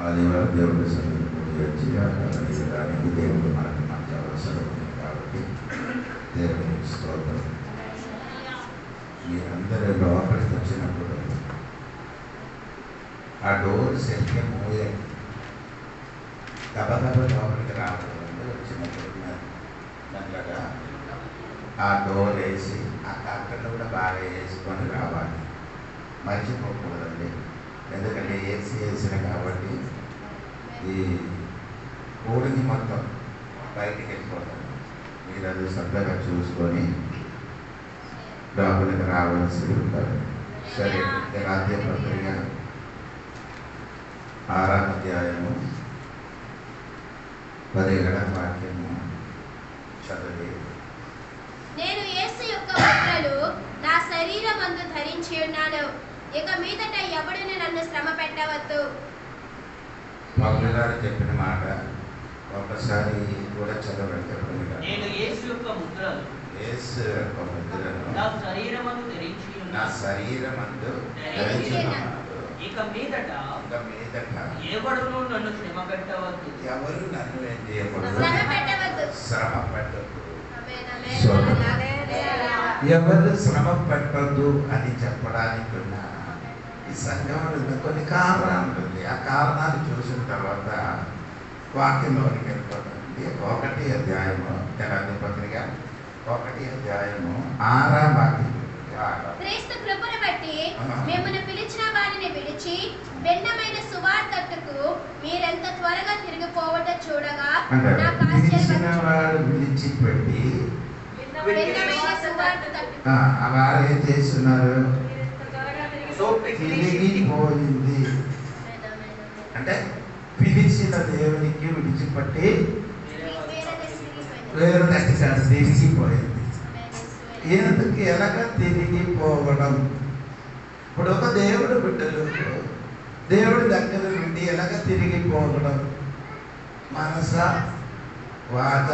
ఆదివారం దేవుడి సన్నిధికి వచ్చి ఆరాధించడానికి దేవుడు మనకు మంచి అవసరం ఉంది కాబట్టి దేవునికి స్తోత్రం. మీరందరూ లోపలికి వచ్చినప్పుడు ఆ డోర్ సరిగ్గా మూయాలి. గబగబ లోపలికి రావడం వచ్చినప్పుడు మెల్లగా ఆ డోర్ వేసి ఆ కట్టలు కూడా బాగా వేసుకొని రావాలి. మర్చిపోకూడదండి. ఎందుకంటే ఏసీ వేసిన కాబట్టి ఈ కోడిని మొత్తం బయటికి వెళ్ళిపోతాం. మీరు అది శ్రద్ధగా చూసుకొని లోపలికి రావాల్సి ఉంటారు. సరే, రాజ్య పత్రిక 6వ అధ్యాయము 17వ వాక్యము చదివి. నేను యేసు యొక్క ముద్రలు నా శరీరమందు ధరించి ఉన్నాను. ఇక మీదట ఎవడును నన్ను శ్రమ పెట్టవద్దు. పౌలు గారు చెప్పిన మాట ఒకసారి కూడా చదవండి. నేను యేసు యొక్క ముద్రలు నా శరీరమందు ధరించి ఉన్నాను. ఇక మీదట ఎవడును నన్ను శ్రమ పెట్టవద్దు. ఎవరు నన్ను ఏం చేయకూడదు, శ్రమ పెట్టద్దు. ఎవరు శ్రమ పెట్టద్దు అని చెప్పడానికి ఉన్న ఈ సంఘంలో కొన్ని కారణాలు ఉంటుంది. ఆ కారణాలు చూసిన తర్వాత వాక్యంలోనికి వెళ్ళిపోతుంది. 1వ అధ్యాయము గలాతీయ పత్రిక 1వ అధ్యాయము 6వ వాక్యం. క్రీస్తు కృపను బట్టి మిమ్మల్ని పిలిచిన వారిని విడిచి భిన్నమైన సువార్తకు మీరెంత త్వరగా తిరిగిపోవట చూడగా నాకు ఆశ్చర్యం. వారు విడిచిపెట్టి భిన్నమైన సువార్తకు వారు ఏం చేస్తున్నారు? తిరిగిపోయింది. అంటే పిలిచిన దేవునికి విడిచిపెట్టి వేరే దశ తిరిగిపోయింది. ఎందుకు ఎలాగ తిరిగిపోవడం? ఇప్పుడు ఒక దేవుడు బిడ్డలు దేవుడి దగ్గర నుండి ఎలాగ తిరిగిపోవడం? మనస వాచ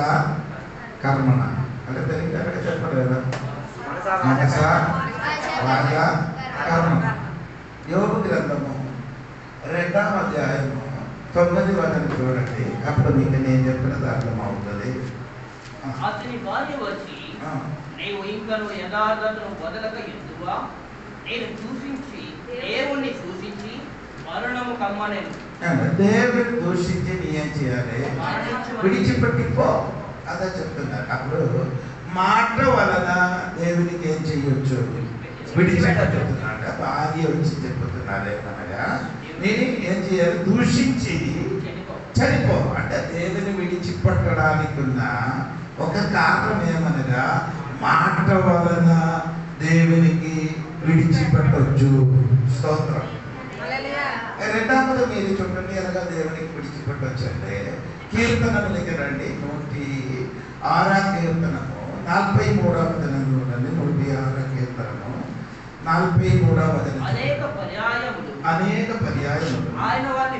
కర్మణ అంటే తెలుగు ఎలాగ చెప్పడు కదా. మనస వాచ కర్మ. యోబు గ్రంథము 2వ అధ్యాయము 9వ వచనం చూడండి. అప్పుడు మీకు నేను చెప్పినది అర్థమవుతుంది. అతని భార్య వచ్చి, నీవు ఇంకను యథార్థతను వదలక ఎందువా? నేను దేవుణ్ణి దూషించి మరణము కమ్మనేను. దేవుడిని దూషించి నీ ఏం చేయాలి? విడిచిపెట్టిపో. అదే చెప్తున్నారు. అప్పుడు మాట వలన దేవునికి ఏం చెయ్యొచ్చు? విడిచిపెట్టుతున్నాడు. భార్య వచ్చి చెప్తున్నారు ఏమనగా, నేను ఏం చేయాలి? దూషించి చనిపో. అంటే దేవుని విడిచిపెట్టడానికి ఉన్న ఒక కారణం ఏమనగా మాట వలన దేవునికి విడిచిపెట్టవచ్చు. స్తోత్రం. రెండవది మీరు చూడండి ఎలాగా దేవునికి విడిచిపెట్టవచ్చు అంటే కీర్తనములకి రండి. 106వ కీర్తనము 43వ వచనం చూడండి. 106వ కీర్తనము 43వ వచనం. అనేక పర్యాయములు ఆయన వారిని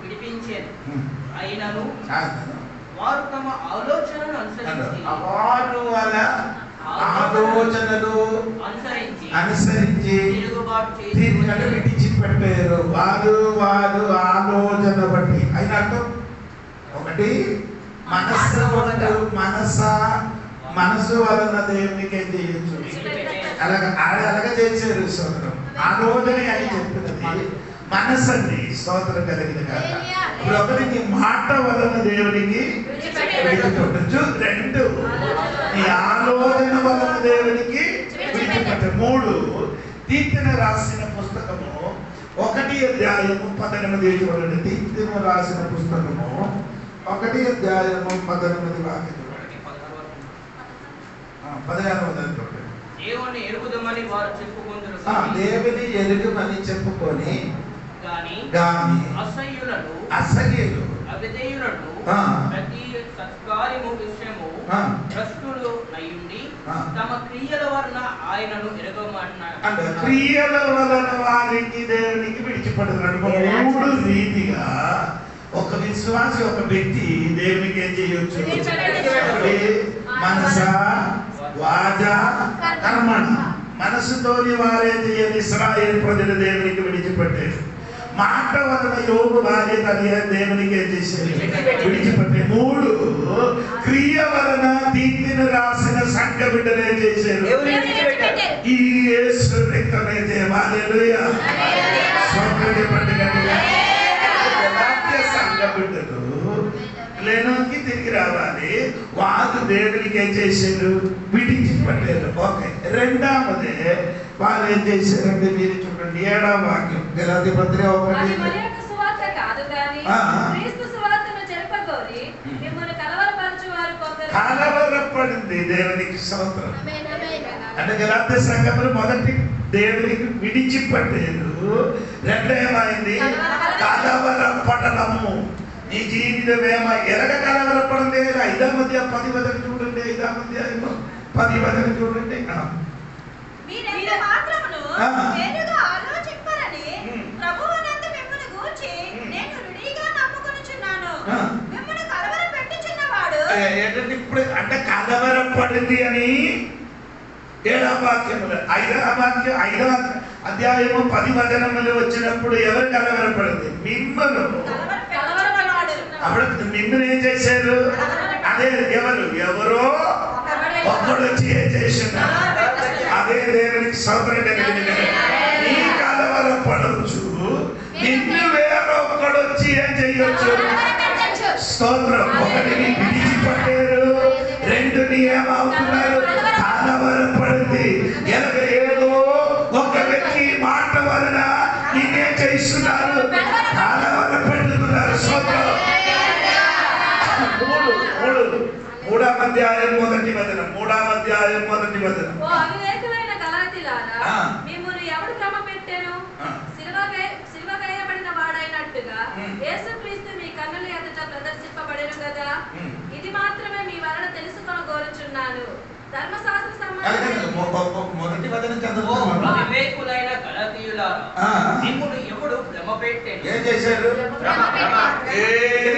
విడిపించేది. అయినను వారు తమ ఆలోచనలు అనుసరించి విడిచిపెట్టారు. వారు ఆలోచన బట్టి అయిన అర్థం ఒకటి మనసు వలన దేవునికి ఏం చేయొచ్చు? అలాగా చేశారు. స్తోత్రం. ఆలోచన అని చెప్పినది మనసు అండి. స్తోత్రం కలిగిన కాక. ఇప్పుడు ఒకరికి మాట వలన దేవునికి విడిచిపెట్టచ్చు. 2 ఈ ఆలోచన వలన దేవునికి విడిచిపెట్ట. 3 తీర్తన రాసిన పుస్తకము 1వ అధ్యాయము 18 చూడండి. తీర్తన రాసిన పుస్తకము 1వ అధ్యాయము 18 వాక్యం చూడండి. 16వ వచనం చూడండి. దేవుని ఎరుగుదమని వారు చెప్పుకొందురు. దేవుని ఎరుగుమని చెప్పుకొని గాని అసహ్యులు అవిధేయులను ప్రతి సత్కార్యము విషయము భ్రష్టులు అయ్యుండి తమ క్రియల వలన ఆయనను ఎరగమన్నారు. అంటే క్రియల వలన వారికి దేవునికి విడిచిపెడుతున్నాడు. 3 రీతిగా ఒక విశ్వాసి ఒక వ్యక్తి దేవునికి ఏం చేయొచ్చు? మనస వాచ కర్మణ. మనసుతోని వారే చేయని ఇశ్రాయేలు ప్రజలు దేవునికి విడిచిపెట్టారు. మాట వలన యోగు భార్య తల్లి దేవునికి ఏం చేశారు? విడిచిపెట్టే. 3 క్రియ వలన తీర్పును రాసిన సంఘ బిడ్డలు ఏం చేశారు? ఈ యేసు రక్తమే హల్లెలూయా. స్వర్గీయ పండుగ సంఘ బిడ్డలు లేనోకి తిరిగి రావాలి. వాళ్ళు దేవునికి ఏం చేశారు? విడిచిపెట్టారు. ఓకే. రెండవదే వాళ్ళు ఏం చేశారంటే మీరు చూడండి 7వ వాక్యం గలాతీ పత్రిక 1. కలవరపడింది దేవునికి స్తోత్రం. అంటే గలాతీ సంఘములు మొదటి దేవునికి విడిచిపెట్టారు. రెండేమైంది? కలవరపడము. నీ జీవితం ఎలాగ కలవరపడింది? 5వ అధ్యాయం 10 వచనం చూడండి. 5వ అధ్యాయం 10 వచనం చూడండి. ఇప్పుడు అంటే కలవరపడింది అని 7వ వాక్యములు 5వ అధ్యాయము 10 వచనములు వచ్చినప్పుడు ఎవరు కలవరపడింది? మిమ్మల్ని. అప్పుడు మిమ్మల్ని ఏం చేశారు? అదే ఎవరో ఒక్కడు వచ్చి ఏం చేస్తున్నారు? అదే దేవునికి స్తోత్రం కలిగింది. నీ కలవరపడవచ్చు, నిన్ను వేరే ఒక్కడు వచ్చి ఏం చేయొచ్చు? స్తోత్రం. 1 విడిచిపెట్టారు, 2 ఏమవుతున్నారు? కలవరపడింది. ఏదో ఒక వ్యక్తి మాట వలన నిన్నే చేస్తున్నారు, కలవరపడుతున్నారు. స్తోత్రం. 3వ అధ్యాయం 1వ వచనం. 3వ అధ్యాయం 1వ వచనం. ఎవడు క్రమ పెట్టాను? సిలువ వేయబడిన వాడైనట్టుగా యేసుక్రీస్తు మీ కన్నుల ఎదుట ప్రదర్శింపబడెను కదా. ఇది మాత్రమే మీ వలన తెలుసుకొనగోరుచున్నాను. ధర్మశాస్త్ర మొదటి వచనం వివేకులైన గలాతీయులారా, మిమ్మును ఎవడు భ్రమ పెట్టెను? ఏం చేశారు?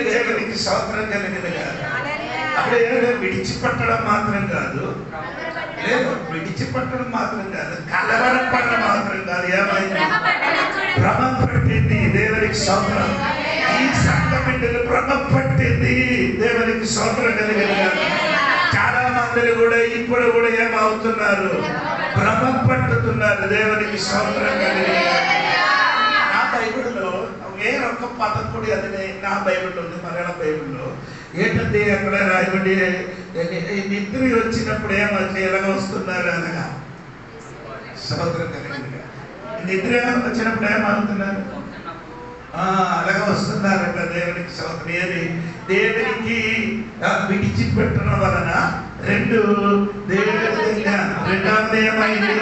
దేవునికి స్తోత్రం కలిగింది కాదు. అప్పుడు విడిచిపెట్టడం మాత్రం కాదు, లేదు విడిచిపెట్టడం మాత్రం కాదు, కలవరపడడం మాత్రం కాదు. ఏమైంది? భ్రమ పట్టింది. దేవునికి స్తోత్రం. ఈ సంఘ బిడ్డలు భ్రమ పట్టింది. దేవునికి స్తోత్రం కలిగింది కాదు. చాలా మంది కూడా ఇప్పుడు కూడా ఏమవుతున్నారు? భ్రమ పట్టుతున్నారు. దేవునికి స్తోత్రం కలిగింది. నా బైబిల్లో వేరొక పదం కూడా అది నా బైబిల్లో ఉంది, మలయాళ బైబిల్లో. ఏంటంటే అక్కడ రాయబడి నిద్ర వచ్చినప్పుడు ఏమవుతుంది? ఎలాగ వస్తున్నారు? అనగా స్తోత్రం కలిగింది. నిద్ర వచ్చినప్పుడు ఏమవుతున్నారు? అలాగ వస్తున్నారట. దేవునికి స్తోత్రం. ఏది? దేవునికి విడిచిపెట్టడం వలన 2 రెండవది ఏమైంది?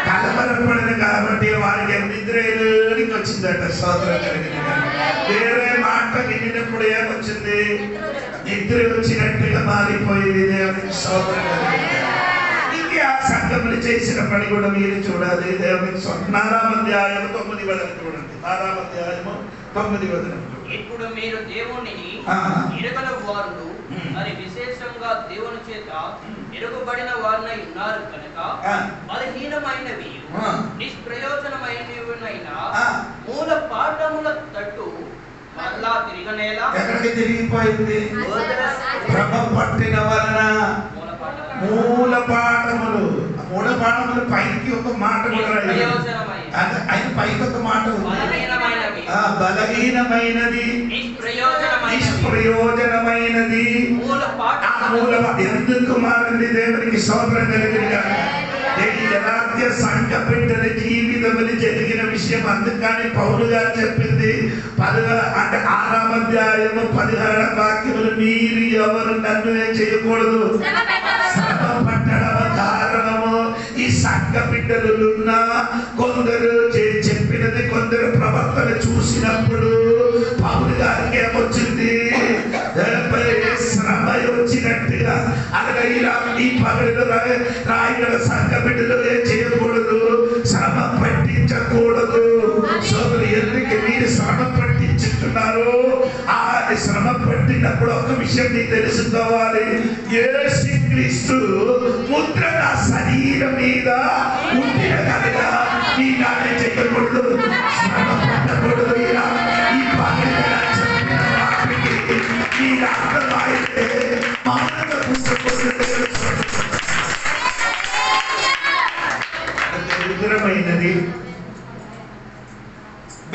కలవరపడింది కాబట్టి వారికి నిద్రలోనికి వచ్చిందట. స్తోత్రం కలిగింది. వేరే మాట వినినప్పుడు ఏమొచ్చింది? నిద్ర వచ్చినట్టుగా మారిపోయింది. దేవునికి స్తోత్రం కలిగింది. ఇంకా ఆ సంఘములు చేసిన పని కూడా మీరు చూడాలి. దేవునికి స్తోత్రం. 4వ అధ్యాయం 9వ వచనం చూడండి. 4వ అధ్యాయం 9వ వచనం. ఇప్పుడు మీరు దేవునిని ఎరగని వారు, మరి విశేషంగా దేవుని చేత ఎరుగబడిన వారినై ఉన్నారు కనుక బలహీనమైనవి నిష్ప్రయోజనమైనవినైన మూల పాఠముల తట్టు మరలా తిరగనేలా. ఎక్కడికి తిరిగిపోయింది? భ్రమ పట్టిన వలన మూల పాఠములు. మూల పాఠములు పైకి ఒక మాట ఆయన పైకి ఒక మాట బలహీనమైనది, నిష్ప్రయోజనమైనది. ఎందుకు మారింది? దేవునికి స్తోత్రం కలిగింది. యథార్థ సంఘ బిడ్డల జీవితములు జరిగిన విషయం. అందుకని పౌలు గారు చెప్పింది 6వ అధ్యాయము 16వ వాక్యములు, మీరు ఎవరు నన్ను ఏం చేయకూడదు? శ్రమ పట్టడం కారణము ఈ సంఘ బిడ్డలున్న కొందరు చెప్పినది, కొందరు ప్రవర్తన చూసినప్పుడు పౌలు గారికి ఏమొచ్చింది? శ్రమ వచ్చినట్టుగా. అలాగే ఈ పగలు రాయగల సంఘ బిడ్డలు ఏం చేయకూడదు? శ్రమ పట్టించకూడదు. సోదరు, ఎందుకు మీరు శ్రమ పట్టించుతున్నారు? ఆ శ్రమ పట్టినప్పుడు ఒక విషయం నీకు తెలుసుకోవాలి. యేసుక్రీస్తు ముద్ర నా శరీరం మీద ఉండిన కనుక నీ నానే చేయకూడదు, శ్రమ పట్టకూడదు. ఇలా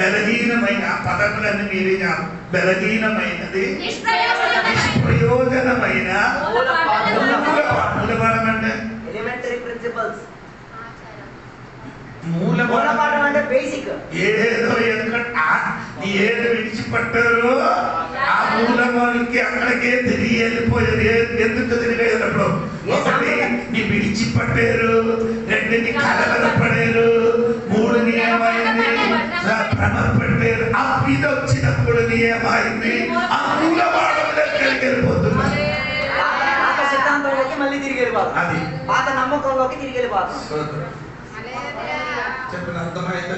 బలహీనమైన పదములన్నీ మీరే బలహీనమైనది నిష్ప్రయోజనమైన మూలపాఠం అంటే ఎలిమెంటరీ ప్రిన్సిపల్స్. మూలపాఠం అంటే బేసిక్. ఏదో ఏది విడిచిపట్టారో ఆ మూలమానికి అక్కడికే తిరిగి వెళ్ళిపోయారు. ఎందుకు తిరిగి వెళ్ళినప్పుడు ఒకటి నీ విడిచిపట్టారు, రెండుని కలవరపడారు, మూడుని ఏమైంది భ్రమపడ్డారు. ఆ మీద వచ్చినప్పుడు ఏమైంది ఆ మూలపాఠం ఎక్కడికి వెళ్ళిపోతున్నారు. పాత సిద్ధాంతంలోకి మళ్ళీ తిరిగి వెళ్ళిపోతాం. అది పాత నమ్మకంలోకి తిరిగి వెళ్ళిపోతాం. చెప్పిన అర్థమైతే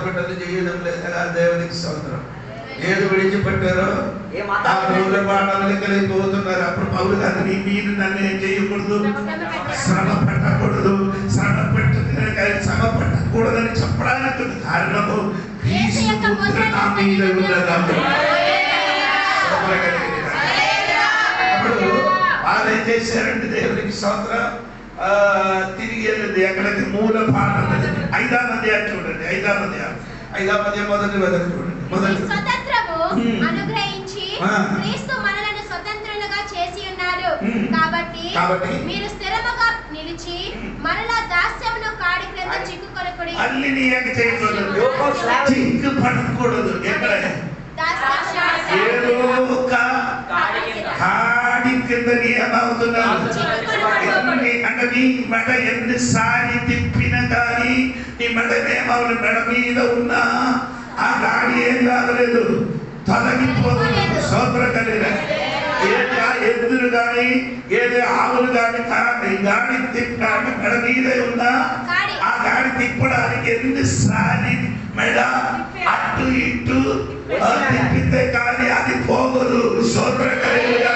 బిడ్డలు చేయడం లేదా దేవునికి స్తోత్రం. ఏది విడిచిపెట్టారో ఆ మూలపాఠాలకి వెళ్ళిపోతున్నారు. అప్పుడు పౌలు గారు మీరు నన్ను ఏం చేయకూడదు, శ్రమ పెట్టకూడదు, శ్రమ పెట్టకూడదని చెప్పడానికి కారణము క్రీస్తు పుత్ర నా మీద ఉన్నదాము. అప్పుడు వాళ్ళు ఏం చేశారంటే దేవునికి స్తోత్రం తిరిగి వెళ్ళింది ఎక్కడికి మూల పాఠం 5వ అధ్యాయం చూడండి. 5వ అధ్యాయం మొదటి చూడండి. స్వతంత్రము అనుగ్రహించి క్రీస్తు మనలను స్వతంత్రులుగా చేసి ఉన్నారు. కాబట్టి మీరు స్థిరముగా నిలిచి మరలా దాస్యమును కాడి క్రింద చిక్కుకొనకుడి. అల్లి నీ యొక్క చేయకూడదు, చిక్కు పడకూడదు. ఎక్కడ కాడి కింద ఏమవుతున్నారు అంటే నీ మెడ ఎన్నిసారి తిప్పిన కానీ నీ మెడ ఏమవును, మెడ మీద ఉన్నా ఆ గాడి ఏం కాగలేదు, తొలగిపోతుంది. స్తోత్రం కలిగిన ఎద్దులు కానీ ఏదో ఆవులు కానీ గాడి తిప్పడానికి మెడ మీద ఉన్నా ఆ గాడి తిప్పడానికి ఎన్నిసారి మెడ అటు ఇటు తిప్పితే కానీ అది పోగదు. స్తోత్రం కలిగిన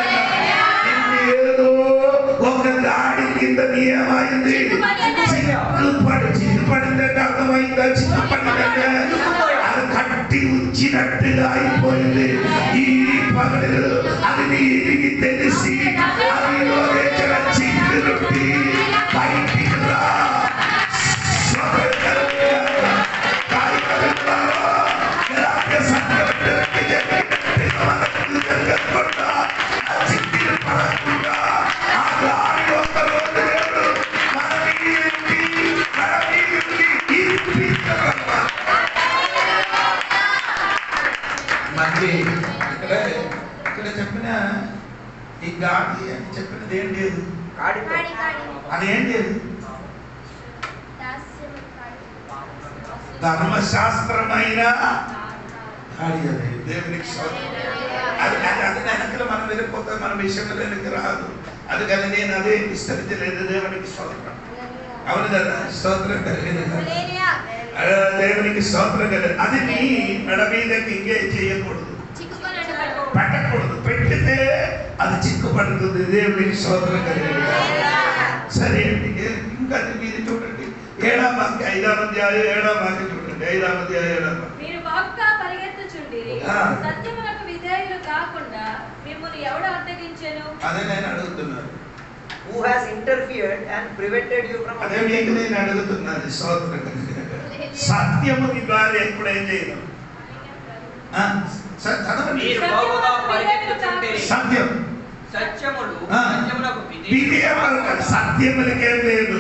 ఏదో ఒక గాడి కింద ఏమైంది, చిక్కుపడిందంటే అర్థమైందా? చిక్కుపడిందంటే అది కట్టి ఉంచినట్టుగా అయిపోయింది. ఈ పగలు అది నీకు తెలిసి అదిలో చిక్కురుట్టి బయటికి రా. ఇక్కడ చెప్పిన ఈ గాడి అని చెప్పినది ఏంటి? అదేంటి? ధర్మశాస్త్రమైన గాడి. అది దేవునికి అది వెనకలు మనం వెళ్ళిపోతాం, మన విషయంలో వెనక్కి రాదు. అది కానీ నేను అదే విస్తరించలేదు. దేవునికి స్తోత్రం. అవును కదా, స్తోత్రం కలిగింది. దేవునికి స్తోత్రం కలిగింది. అది నీ మెడ మీదకి ఇంకే చేయకూడదు, పెట్టకూడదు. పెట్టితే అది చిక్కుపడుతుంది. దేవునికి స్తోత్రం కలిగింది. సరే అండి, ఇంకా మీరు చూడండి 7వ అధ్యాయం 7వ వాక్యం చూడండి. 5వ అధ్యాయం 7వ వాక్యం. మీరు బాగుగా పరిగెత్తుచుండిరి, సత్యమునకు విధేయులు కాకుండా మిమ్మును ఎవడు అడ్డగించెను? అదే నేను అడుగుతున్నాను. Who has interfered and prevented you from? అదే మీకు నేను అడుగుతున్నాను. స్తోత్రం కలిగింది. సత్యము నీ ద్వారా ఎప్పుడేం చేయదు. సత్యం సత్యములకేం లేదు.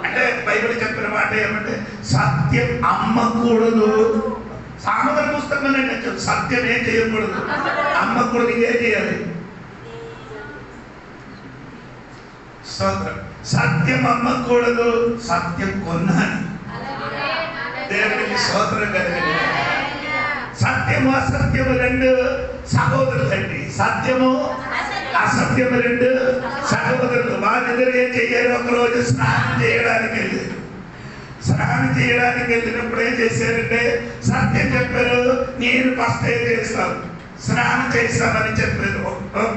అంటే బైబిల్ చెప్పిన మాట ఏమంటే సత్యం అమ్మకూడదు. సామెతల పుస్తకం సత్యం ఏం చేయకూడదు, అమ్మకూడదు. ఏం చేయాలి? సత్యం అమ్మకూడదు, సత్యం కొన్నాను. దేవునికి స్తోత్రం కలిగింది. సత్యము అసత్యము రెండు సహోదరులండి. సత్యము అసత్యము రెండు సహోదరులు. వాళ్ళిద్దరు ఏం చెయ్యారు? ఒకరోజు స్నానం చేయడానికి వెళ్ళారు. స్నానం చేయడానికి వెళ్ళినప్పుడు ఏం చేశారంటే సత్యం చెప్పారు, నేను ఫస్ట్ ఏం చేస్తాను, స్నానం చేస్తామని చెప్పారు.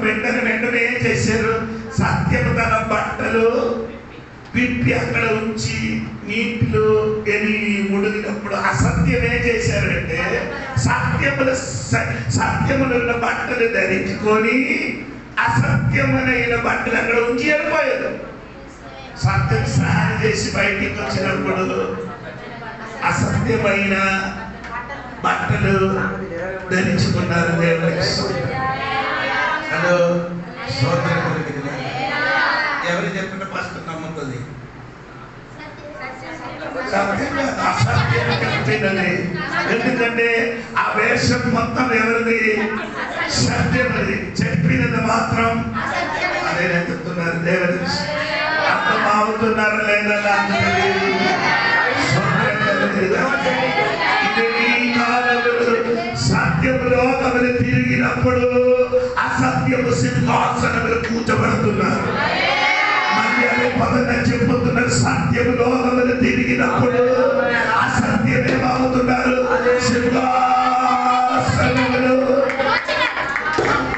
వెంటనే ఏం చేశారు? సత్యము తన బట్టలు విప్పి అక్కడ ఉంచి నీటిలో ముడిగినప్పుడు అసత్యం ఏం చేశారంటే సత్యములున్న బట్టలు ధరించుకొని అసత్యములైన బట్టలు అక్కడ ఉంచి వెళ్ళిపోయారు. సత్యం స్నానం చేసి బయటికి వచ్చినప్పుడు అసత్యమైన బట్టలు ధరించుకున్నారు. దేవునికి హలో స్తోత్రం కలిగిన ఎవరు చెప్పిన ఫస్ట్ నమ్ముతుంది. అసత్యం కలిపిందండి. ఎందుకంటే ఆ వేషం మొత్తం ఎవరిది? సత్యమది. చెప్పినది మాత్రం అదే చెప్తున్నారు. దేవుని అర్థమవుతున్నారా లేదా నాకు తెలియదు. సత్యము లోకములు తిరిగినప్పుడు అసత్యము సింహాసనములు కూర్చోబడుతున్నారు. మళ్ళీ అదే పదంగా చెప్పుతున్నారు. సత్యము లోకములు తిరిగినప్పుడు అసత్యమేమవుతున్నారు? సింహాసనములు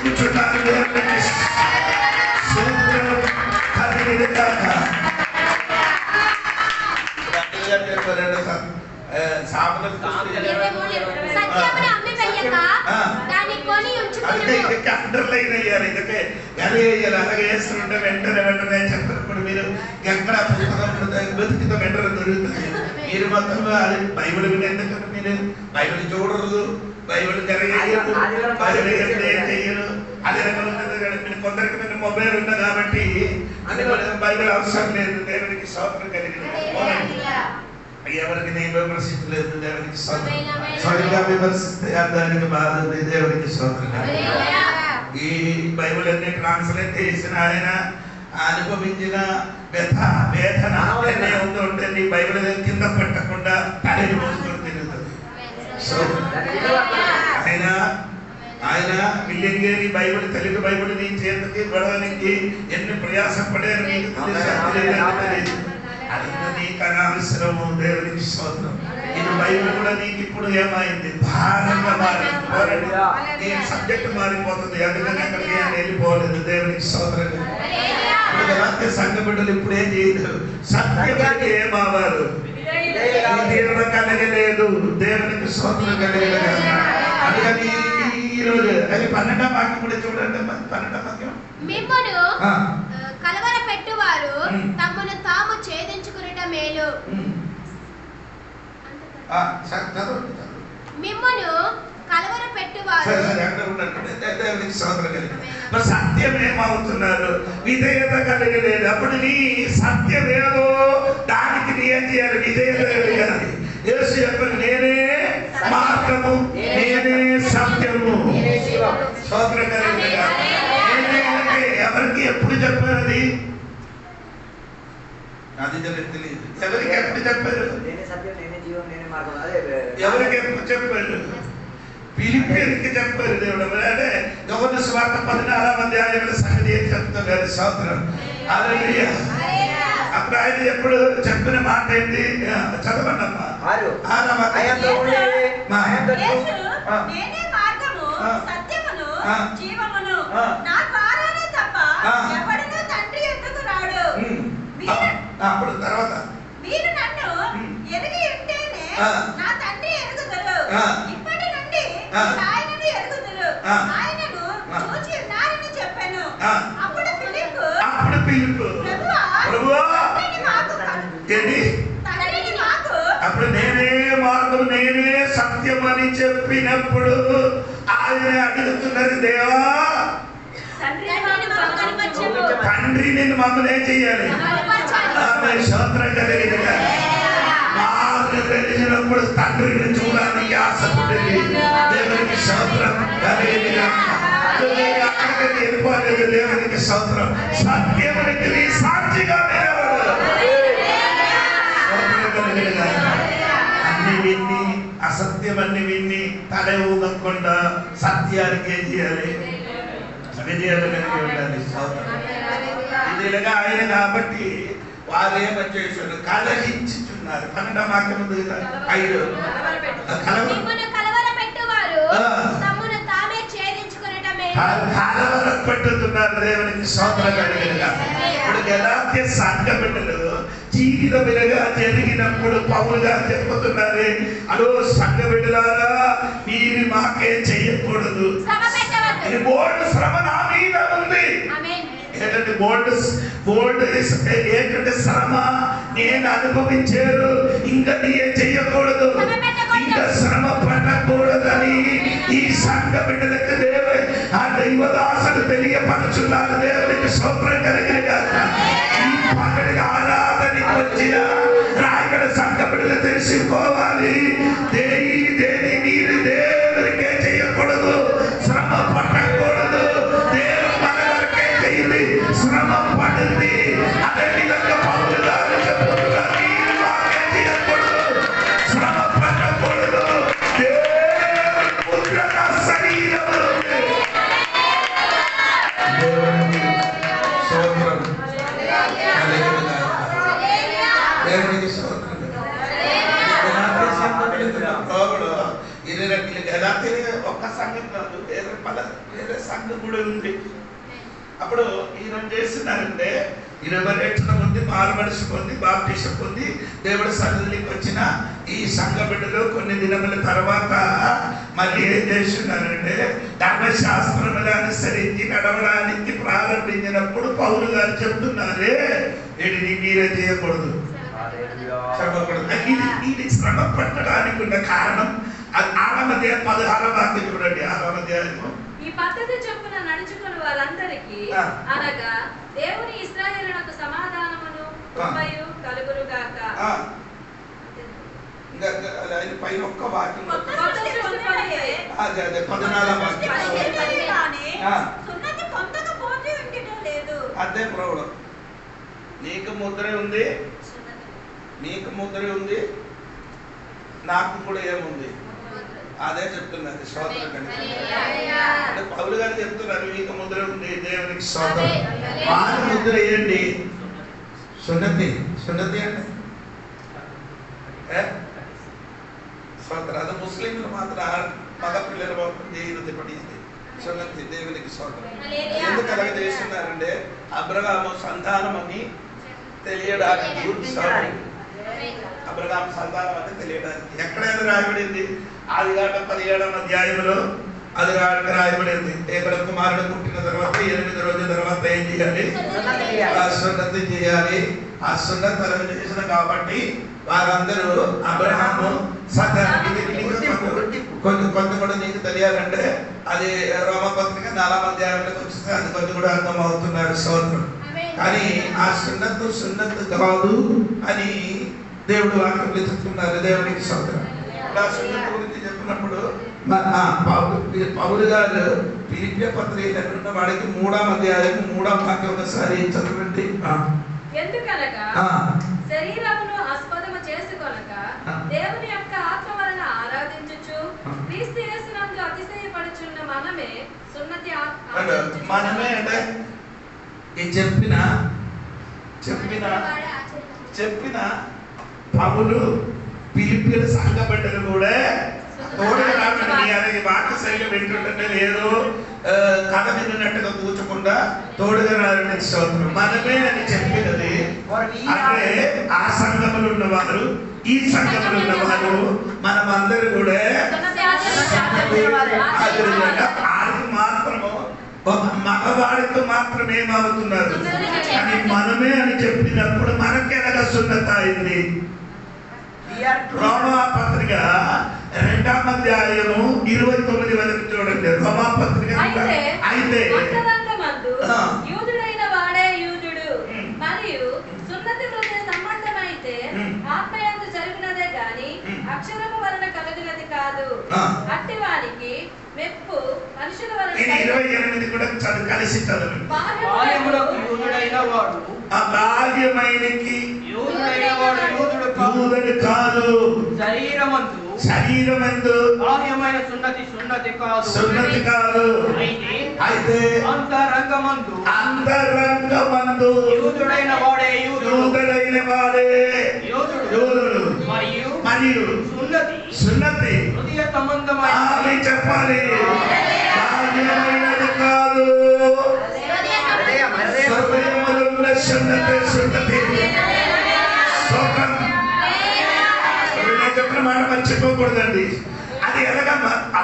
కూర్చున్నారు. అండర్లైన్ అయ్యారు. ఇదకే ఎలా వేయాలి అలాగే వేస్తుంటే వెంటనే చెప్పినప్పుడు మీరు ఎక్కడ పుస్తకం వెతికితే వెంటనే దొరుకుతుంది. మీరు మొత్తం బైబిల్ ఎందుకంటే మీరు బైబిల్ చూడరు, బైబిల్ జరగదు, బైబిల్ చేయరు. అదే రకంగా కొందరికి మీరు మొబైల్ ఉంది కాబట్టి బైబిల్ అవసరం లేదు. దేవునికి స్తోత్రం కలిగింది. ఎవరికి నేను విమర్శించలేదు. దేవునికి సరిగ్గా విమర్శిస్తే దానికి బాధ ఉంది. దేవునికి స్తోత్రం. ఈ బైబిల్ అన్ని ట్రాన్స్లేట్ చేసిన ఆయన అనుభవించిన వేదన ఉంటే నీ బైబిల్ కింద పెట్టకుండా తల్లిని మోసుకొని తిరుగుతుంది. ఆయన విలియం గేరి బైబిల్ తెలుగు బైబిల్ నీ చేతికి ఇవ్వడానికి ఎన్ని ప్రయాసం పడారు మీకు తెలియదు. అది నీకు అనవసరము. దేవునికి స్తోత్రం. ఇది బైబిల్ కూడా నీకు ఇప్పుడు ఏమైంది? భారంగా మారిపోలేదు. నీ సబ్జెక్ట్ మారిపోతుంది. అందుకని అక్కడికి వెళ్ళిపోలేదు. దేవునికి స్తోత్రం. ఇప్పుడు సంఘ బిడ్డలు ఇప్పుడు ఏం చేయలేదు. సత్యానికి ఏమవ్వారు? కలగలేదు. దేవునికి స్తోత్రం కలిగలేదు. అందుకని ఈరోజు అది 12వ వాక్యం కూడా చూడండి. 12వ వాక్యం మిమ్మును కలవర పెట్టువారు తమను తాము ఛేదించుకునుట మేలు. మిమ్మును కలవర పెట్టువారు సత్యం ఏమవుతున్నారు? విధేయత కలిగలేదు. అప్పుడు నీ సత్యం ఏదో దానికి నీ ఏం చేయాలి? విధేయత కలిగాలి. యేసు చెప్పారు, నేనే మార్గము, నేనే సత్యము. స్తోత్రం కలిగిన ఎవరికి ఎప్పుడు చెప్పారు? అది తెలియదు. ఎవరికి ఎప్పుడు చెప్పారు? ఎవరికి ఎప్పుడు చెప్పారు? ఫిలిప్పీయులకు చెప్పారు. దేవుడు అంటే యోహాను సువార్త 16వ అధ్యాయంలో సంగతి ఏం చెప్తున్నారు? స్తోత్రం. హల్లెలూయా. అప్పుడు ఆయన ఎప్పుడు చెప్పిన మాట ఏంటి? చదవండమ్మా. 6వ నేనే మార్గము, సత్యమును, జీవమును. నా ద్వారానే తప్ప ఎవడునూ తండ్రి యొద్దకు రాడు. అప్పుడు తర్వాత మీరు నన్ను ఎరిగి ఉంటేనే నా తండ్రి ఎరుగుదురు. ఇప్పటి నుండి ఆయనను ఎరుగుదురు. ఆయనను చూచి ఉన్నారని చెప్పాను. అప్పుడు ఫిలిప్పు ప్రభువా తండ్రిని మాకు అప్పుడు నేనే మార్గం, నేనే సత్యం అని చెప్పినప్పుడు ఆయన అడుగుతున్నారు, దేవా తండ్రి నేను మమ్మల్ని ఏం చెయ్యాలి? స్తోత్రం కలిగిన తెలిసినప్పుడు తండ్రిని చూడడానికి ఆశపడింది. దేవునికి స్తోత్రం కలిగిన అక్కడికి వెళ్ళిపోలేదు. దేవునికి స్తోత్రం. సత్యమునికి నీ సాక్షిగా అన్ని విన్ని అసత్యమన్ని విన్ని తల ఊగకుండా సత్యానికి ఏం చేయాలి? విజయాలు కలిగి ఉండాలి. ఇదిగా ఆయన కాబట్టి వారు ఏమని చేశారు? కలహించుచున్నారు. 12వ వాక్యం ఉంది కదా, 5 కలవర పెట్టువారు తమను తామే ఛేదించుకొనుట మేలు. కలవర పెట్టుతున్నారు. దేవునికి స్తోత్రం కలిగినగా. ఇప్పుడు గలాత్య సంఘ బిడ్డలు జీవితములుగా జరిగినప్పుడు పౌలు గారు చెప్పుతున్నారు, అలో సంఘ బిడ్డలారా మీరు మాకేం చేయకూడదు. ఇది బోల్డ్ శ్రమ నా మీద ఉంది. ఏంటంటే బోల్డ్ ఏంటంటే శ్రమ నేను అనుభవించారు. ఇంకా నీ ఏం చెయ్యకూడదు. బిడ్డలకు ఆ దైవదాసులు తెలియపరుచున్నారు. దేవునికి స్తోత్రం కలిగిన గాక. ఈ పండుగ ఆరాధనకి వచ్చిన రాయగడ సంఘ బిడ్డలు తెలుసుకోవాలి. దేని మీరు దేవునికే చేయకూడదు, శ్రమ పట్టకూడదు. దేవుడు మన వరకే చేయండి, శ్రమ పడింది. అదే విధంగా పౌలు గారు చెప్తున్నారు, మీరు వాకే చేయకూడదు, శ్రమ పట్టకూడదు. దేవుని పుత్రుల శరీరము దేవునికి స్తోత్రం కలిగిన గాక. దేవునికి స్తోత్రం. ఒక్క సంఘం కాదు, వేరే సంఘం కూడా ఉంది. అప్పుడు ఈయన చేస్తున్నారంటే 20 రేట్ల మంది మారుమనసు పొంది బాప్టిజం పొంది దేవుడి సన్నిధికి వచ్చిన ఈ సంఘ బిడ్డలు కొన్ని దినముల తర్వాత మళ్ళీ ఏం చేస్తున్నారంటే ధర్మశాస్త్రములు అనుసరించి నడవడానికి ప్రారంభించినప్పుడు పౌలు గారు చెప్తున్నారే, ఇది మీరే చేయకూడదు, ఇది శ్రమ పట్టడానికి ఉన్న కారణం. 6వ అధ్యాయం 16వ వాక్యం చూడండి. 6వ అధ్యాయము ఈ పద్ధతి చొప్పున నడుచుకుని వారందరికీ అనగా దేవుని ఇశ్రాయేలునకు సమాధానమును కృపయు కలుగును గాక. ఆయన పైన ఒక్క వాక్యం అదే ప్రభుడు నీకు ముద్ర ఉంది, నీకు ముద్ర ఉంది, నాకు కూడా ఏముంది అదే చెప్తున్నారు. స్తోత్రం అంటే పౌలు గారు చెప్తున్నారు, మీకు ముద్ర ఉంది, దేవునికి స్తోత్రం. వారి ముద్ర ఏంటి? సున్నతి. సున్నతి అంటే స్తోత్రం. అది ముస్లింలు మాత్రం మగ పిల్లలు దేవుని పడింది సున్నతి. దేవునికి స్తోత్రం. ఎందుకు అలాగ చేస్తున్నారంటే అబ్రహాము సంతానం అని తెలియడానికి. అబ్రహాం సంతానం అని తెలియడానికి ఎక్కడైనా రాయబడింది? ఆదికాండం 17వ అధ్యాయంలో అది రాయబడింది. ఏకడ కుమారుడు పుట్టిన తర్వాత 8 రోజుల తర్వాత ఏం చేయాలి? సున్నతి చేయాలి. ఆ సున్నతి అలా చేసిన కాబట్టి వారందరూ అబ్రహాము కొంత కూడా నీకు తెలియాలంటే అది రోమపత్రిక 4వ అధ్యాయంలోకి వచ్చింది. అది కొంచెం కూడా అర్థం అవుతున్నారు. స్తోత్రం. కానీ ఆ సున్నతు కాదు అని దేవుడు వాక్యంలో చెప్తున్నారు. దేవునికి స్తోత్రం. సున్నతి గురించి చెప్పినప్పుడు పౌలు గారు ఫిలిప్పీ పత్రిక వాడికి 3వ అధ్యాయం 3వ వాక్యం ఒకసారి చదవండి. ఎందుకనగా శరీరమును ఆస్పదము చేసుకొనక దేవుని యొక్క ఆత్మ వలన ఆరాధించుచు క్రీస్తు యేసునందు అతిశయపడుచున్న మనమే సున్నతి మనమే అంటే చెప్పిన పౌలు ఫిలిప్పీల సంఘ బిడ్డలు కూడా తోడుగా రావడానికి వాక్య శైలి వింటుంటే ఏదో కథ విన్నట్టుగా కూర్చోకుండా తోడుగా రావడానికి స్తోత్రం. మనమే అని చెప్పినది అంటే ఆ సంఘములు ఉన్నవారు, ఈ సంఘములు ఉన్నవారు, మనమందరూ కూడా ఆడికి మాత్రము మగవాడితో మాత్రమే ఏమవుతున్నారు అని మనమే అని చెప్పినప్పుడు మనకెలాగా సున్నత అయింది? రోమా పత్రిక 2వ అధ్యాయము 29 వరకు చూడండి. రోమా పత్రిక అయితే యూదుడైన వాడే యూదుడు మరియు సున్నతి హృదయ సంబంధమైతే ఆత్మయందు జరిగినదే గాని అక్షరము వలన కలిగినది కాదు. అట్టి వారికి మెప్పు మనుషుల వలన 28 కూడా కలిసి చదవండి. బాల్యములకు యూదుడైన వాడు అబాల్యమైనకి యూదుడైన వాడు యూదుడు కాదు. శరీరమందు బాహ్యమైన సున్నతి కాదు. అయితే అంతరంగమందు యూదుడైన వాడే యూదుడు మరియు సున్నతి హృదయ సంబంధమైన చెప్పాలి. బాహ్యమైనది కాదు, హృదయములో సున్నతి. చెప్పిన మాట మర్చిపోకూడదండి. అది ఎలాగా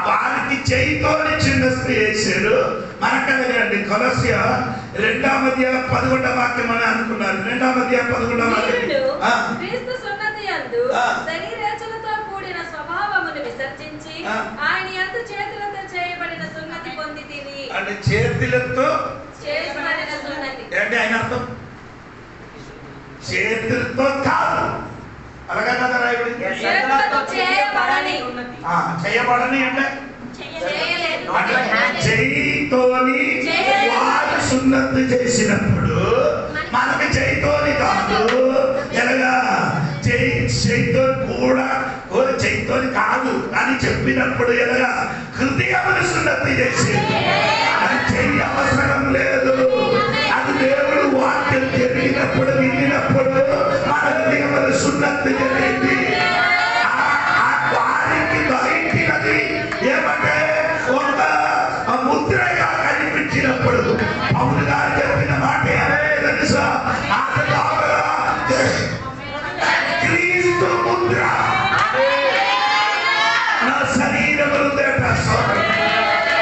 వారికి చేయితోనే చిన్న స్త్రీ వేసాడు. మనకలగండి కొలస్య 2వ అధ్యాయం 11వ వాక్యం అని అనుకున్నారు. 2వ అధ్యాయం 11వ వాక్యం క్రీస్తు సున్నతి యందు శరీరేచ్ఛలతో కూడిన స్వభావమును విసర్జించి ఆయన యందు చేతులతో చేయబడిన అంటే చేతులతో చేయబడిన సున్నతి. ఏంటి ఆయన అర్థం? చేతులతో కాదు, అలాగే కదా రాయబడి. చేతులతో చేయబడని చేయబడని అంటే చేయలేదు. అంటే చేయితోని వారు సున్నతి చేసినప్పుడు మనకి చేయితోని కాదు, ఎలాగా చేయితో కూడా చేయితోని కాదు అని చెప్పినప్పుడు ఎలాగా హృదయమును సున్నతి చేసి అది చెయ్యి అవసరం లేదు. అది దేవుడు వాక్యం జరిగినప్పుడు వినినప్పుడు మన హృదయమును సున్నతి జరిగింది. వారికి దొరికినది ఏమంటే ఒక ముద్రగా కనిపించినప్పుడు పౌలు గారు చెప్పిన మాట ఏమే తెలుసా? క్రీస్తు ముద్ర నా శరీరములు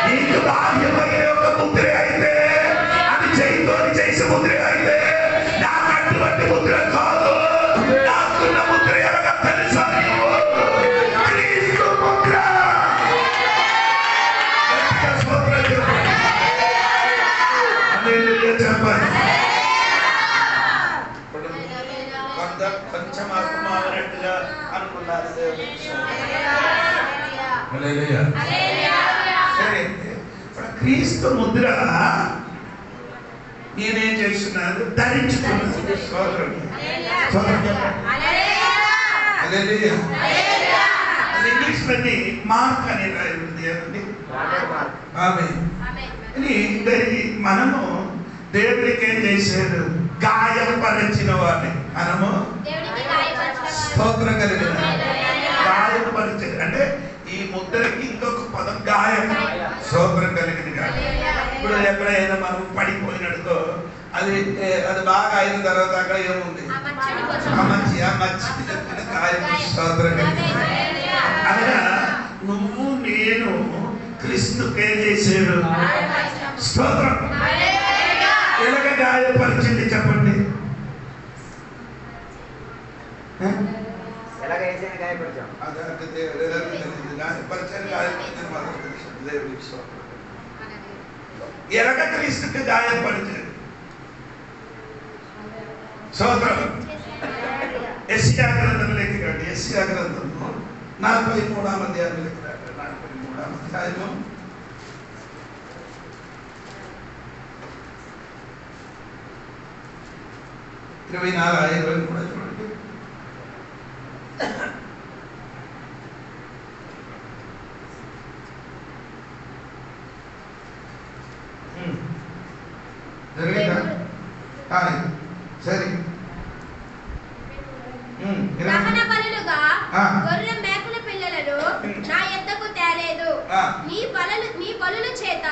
నీకు బాధ్యమయ్యే ఒక ముద్ర అయితే, అది చేయితోని చేసే ముద్ర అయితే నాకు అటువంటి ముద్ర కాదు. నాకున్న ముద్ర ఎలాగ తెలుసా? క్రీస్తు ముద్ర. చెప్పండి. కొంచెం అర్థమవునట్టుగా అనుకున్నారు. సరే, ఇప్పుడు క్రీస్తు ముద్ర నేనేం చేస్తున్నాను? ధరించుకున్నాను. సోదరుడు ఇంగ్లీష్ లోని మార్క్ అనే రాయింది అండి. మనము దేవుడికి ఏం చేశాడు? గాయపరిచిన వాడిని మనము స్తోత్రం కలిగిన గాయపరిచేది. అంటే ఈ ముద్రకి ఇంకొక పదం గాయం, స్తోత్రం కలిగింది కాదు. ఇప్పుడు ఎక్కడైనా మనం పడిపోయినట్టుకో అది బాగా అయిన తర్వాత అక్కడ ఏముంది? ఆ మచ్చి చెప్పిన గాయం, స్తోత్రం కలిగింది. అనగా నువ్వు నేను క్రీస్తుకి ఏం చేశాడు? స్తోత్రం. ఎలాగ గాయపరిచింది చెప్పండి? ఎలాగ క్రీస్తుకి గాయపరిచాడు? స్తోత్రం. యెషయా గ్రంథంలోకి రండి. యెషయా గ్రంథము 43వ అధ్యాయంలోకి రండి. 43వ అధ్యాయము 24-23 చూడండి. జరిగిందా? సరే. దహన బలులుగా గొర్రె మేకల పిల్లలను నా యొద్దకు తేలేదు. నీ బలుల చేత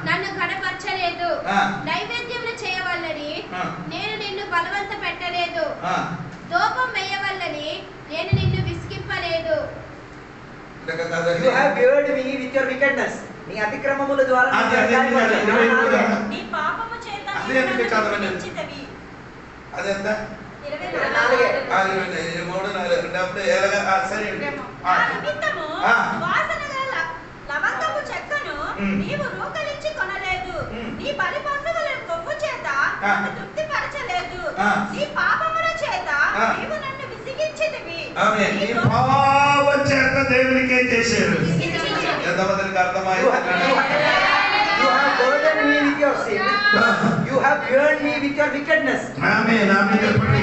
నన్ను ఘనపరచలేదు. నైవేద్యములు చేయవల్లని నేను నిన్ను బలవంత పెట్టలేదు. దూపం వేయవల్లని నేను నిన్ను విసిగింపలేదు. You have beard me with your wickedness. నీ అతిక్రమముల ద్వారా నీ పాపము చేత నిందించితివి. అదెంత? 24 వాసన గల లవంగపు చెక్కను నీవు రూకలించి కొనలేదు. నీ బలి పండుగల కొవ్వు చేత నన్ను తృప్తిపరచలేదు. నీ పాపముల చేత నీవు నన్ను విసిగించితివి. నీ పాపం చేత దేవునికి ఏం చేశారు? ఎంతమందికి అర్థమైంది? You have burdened me with your sin. You have beard me with your wickedness. ఆమేన్. ఆమేన్ చెప్పండి.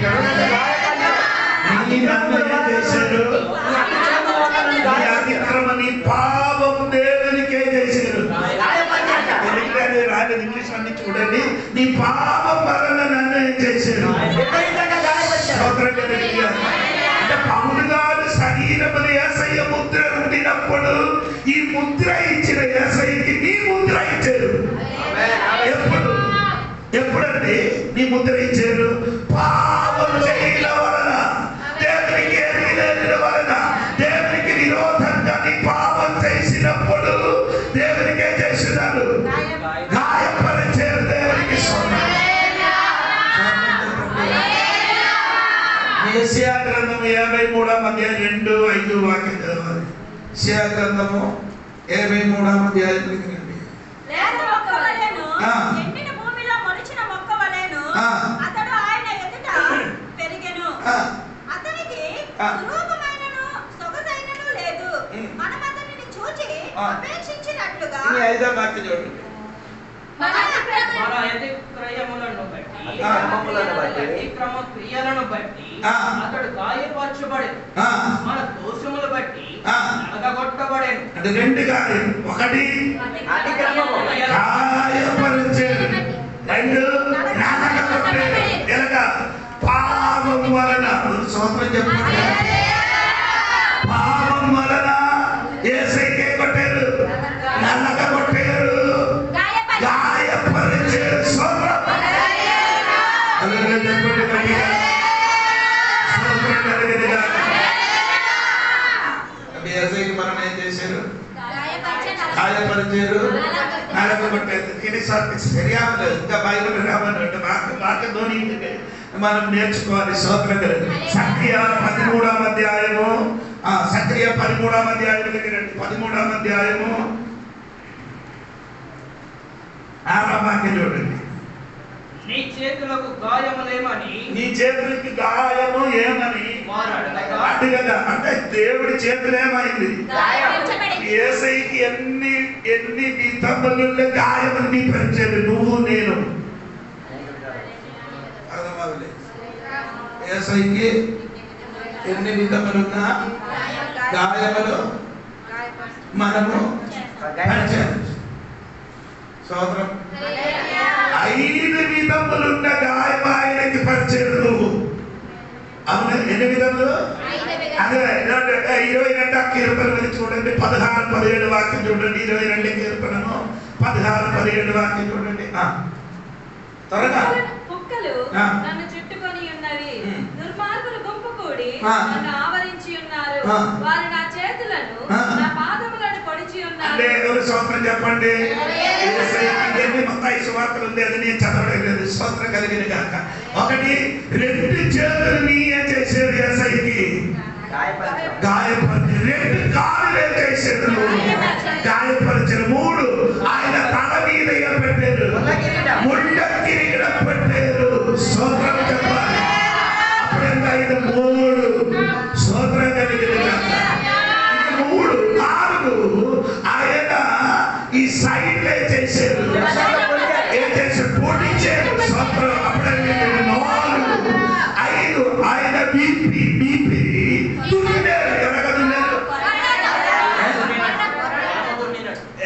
నీ పాపం దేవునికి ఏం చేశారు? రాలేదు ఇంగ్లీష్ అన్ని చూడండి. నీ పాపం వలన నన్ను ఏం చేశారు? అంటే పౌలు గారు శరీరమును యేసయ్య ముద్ర ఉండినప్పుడు ఈ ముద్ర ఇచ్చిన యేసయ్యకి నీ ముద్ర ఇచ్చారు. ఎప్పుడండి నీ ముద్ర ఇచ్చారు? పాపం చేయడం వలన, దేవునికి ఎరిగిన వలన, దేవునికి విరోధంగా నీ పాపం చేసినప్పుడు దేవునికి ఏం చేస్తున్నారు? గాయపరిచారు. దేవునికి యెషయా గ్రంథము 53వ అధ్యాయం 2-5 వాక్యం చదవాలి. యెషయా గ్రంథము 53వ అధ్యాయం లేత మొక్క వలె ఆ. ఎండిన భూమిలో మొలిచిన మొక్క వలెను ఆ. అతడు ఆయన ఎదుట పెరిగెను. ఆ. అతనికి ఆ. రూపమైనను సొగసైనను లేదు. ఉమ్. మనం అతనిని చూచి ఆ. అపేక్షించినట్లుగా ఈ 5వ వాక్యం చూడండి. మన అతిక్రమ- మన అతిక్రయములను బట్టి ఆ. అతిక్రమ క్రియలను బట్టి ఆ. అతడు గాయపరచబడెను. ఆ. మన దోషములు బట్టి ఆ. నలగగొట్టబడెను. అంటే 2 కార్యం. 1 అతిక్రమము. గాయపరిచేది, 2 నలగగొట్టేది. ఎలాగా? పాపం వలన. స్తోత్రం చెప్పండి. పాపం వలన యేసయ్యకే కొట్టారు, నలగగొట్టారు, గాయపరిచేది. స్తోత్రం. హల్లెలూయా చెప్పండి గట్టిగా. స్తోత్రం కలుగును గాక. అంటే యేసయ్యకి మనం ఏం చేశారు? గాయపరిచారు, నలగగొట్టారు. ఎన్నిసార్లు శరీరం ఇంకా బైబిల్ రావాలంటే వాక్యతోని మనం నేర్చుకోవాలి. స్తోత్రం కలుగును. సత్య 13వ అధ్యాయము, సత్య 13వ అధ్యాయం దగ్గర 13వ అధ్యాయము 6వ వాక్యం చూడండి. నీ చేతులకు గాయములేమని నీ చేతులకి గాయము ఏమని వారు అడగగా అడగగా, అంటే దేవుడి చేతులేమైంది? యేసయ్యకి ఎన్ని విధములున్న గాయములు నీ పరిచయం. నువ్వు నేను అర్థమవులే. యేసయ్యకి ఎన్ని విధములున్న గాయములు మనము పరిచయం. సోదరం, 5 విధములున్న గాయం ఆయనకి పరిచయం. నువ్వు అవును. ఎన్ని విధములు? అదే 22 కీర్తనలు చూడండి. 16-17 వాక్యం చూడండి. 22 కీర్తనను 16-17 వాక్యం చూడండి. త్వరగా. కుక్కలు ఆ. నన్ను చుట్టుకొని ఉన్నవి. ఉమ్. దుర్మార్గులు గుంపు కూడి ఆ. నన్ను ఆవరించి ఉన్నారు. ఆ. వారు నా చేతులను ఆ. నా పాదములను పొడిచి ఉన్నారు. అంటే ఎవరు స్తోత్రం చెప్పండి. యేసయ్యకి మత్తయి సువార్తలు ఉంది, అది నేను చదవలేదు. స్తోత్రం కలిగిన గాక. 1, 2 చేతులు ఏం చేసేది? యేసయ్యకి గాయపరిచి. 2 కాళ్ళు ఏం చేసేది? గాయపరిచిన. 3 ఆయన తల మీద ఏం పెట్టారు? ముళ్ళ కిరీటం పెట్టారు. స్తోత్రం చెప్పాలి. అప్పుడెంత? ఇది 3. స్తోత్రం కలిగిన గాక. 3, 4 ఆయన ఈ సైడ్ చేశారు. ఏం చేశారు? పొడిచారు. స్తోత్రం. అప్పుడే 4, 5 ఆయన బీపీ దున్నారు. ఎలాగ దున్నారు?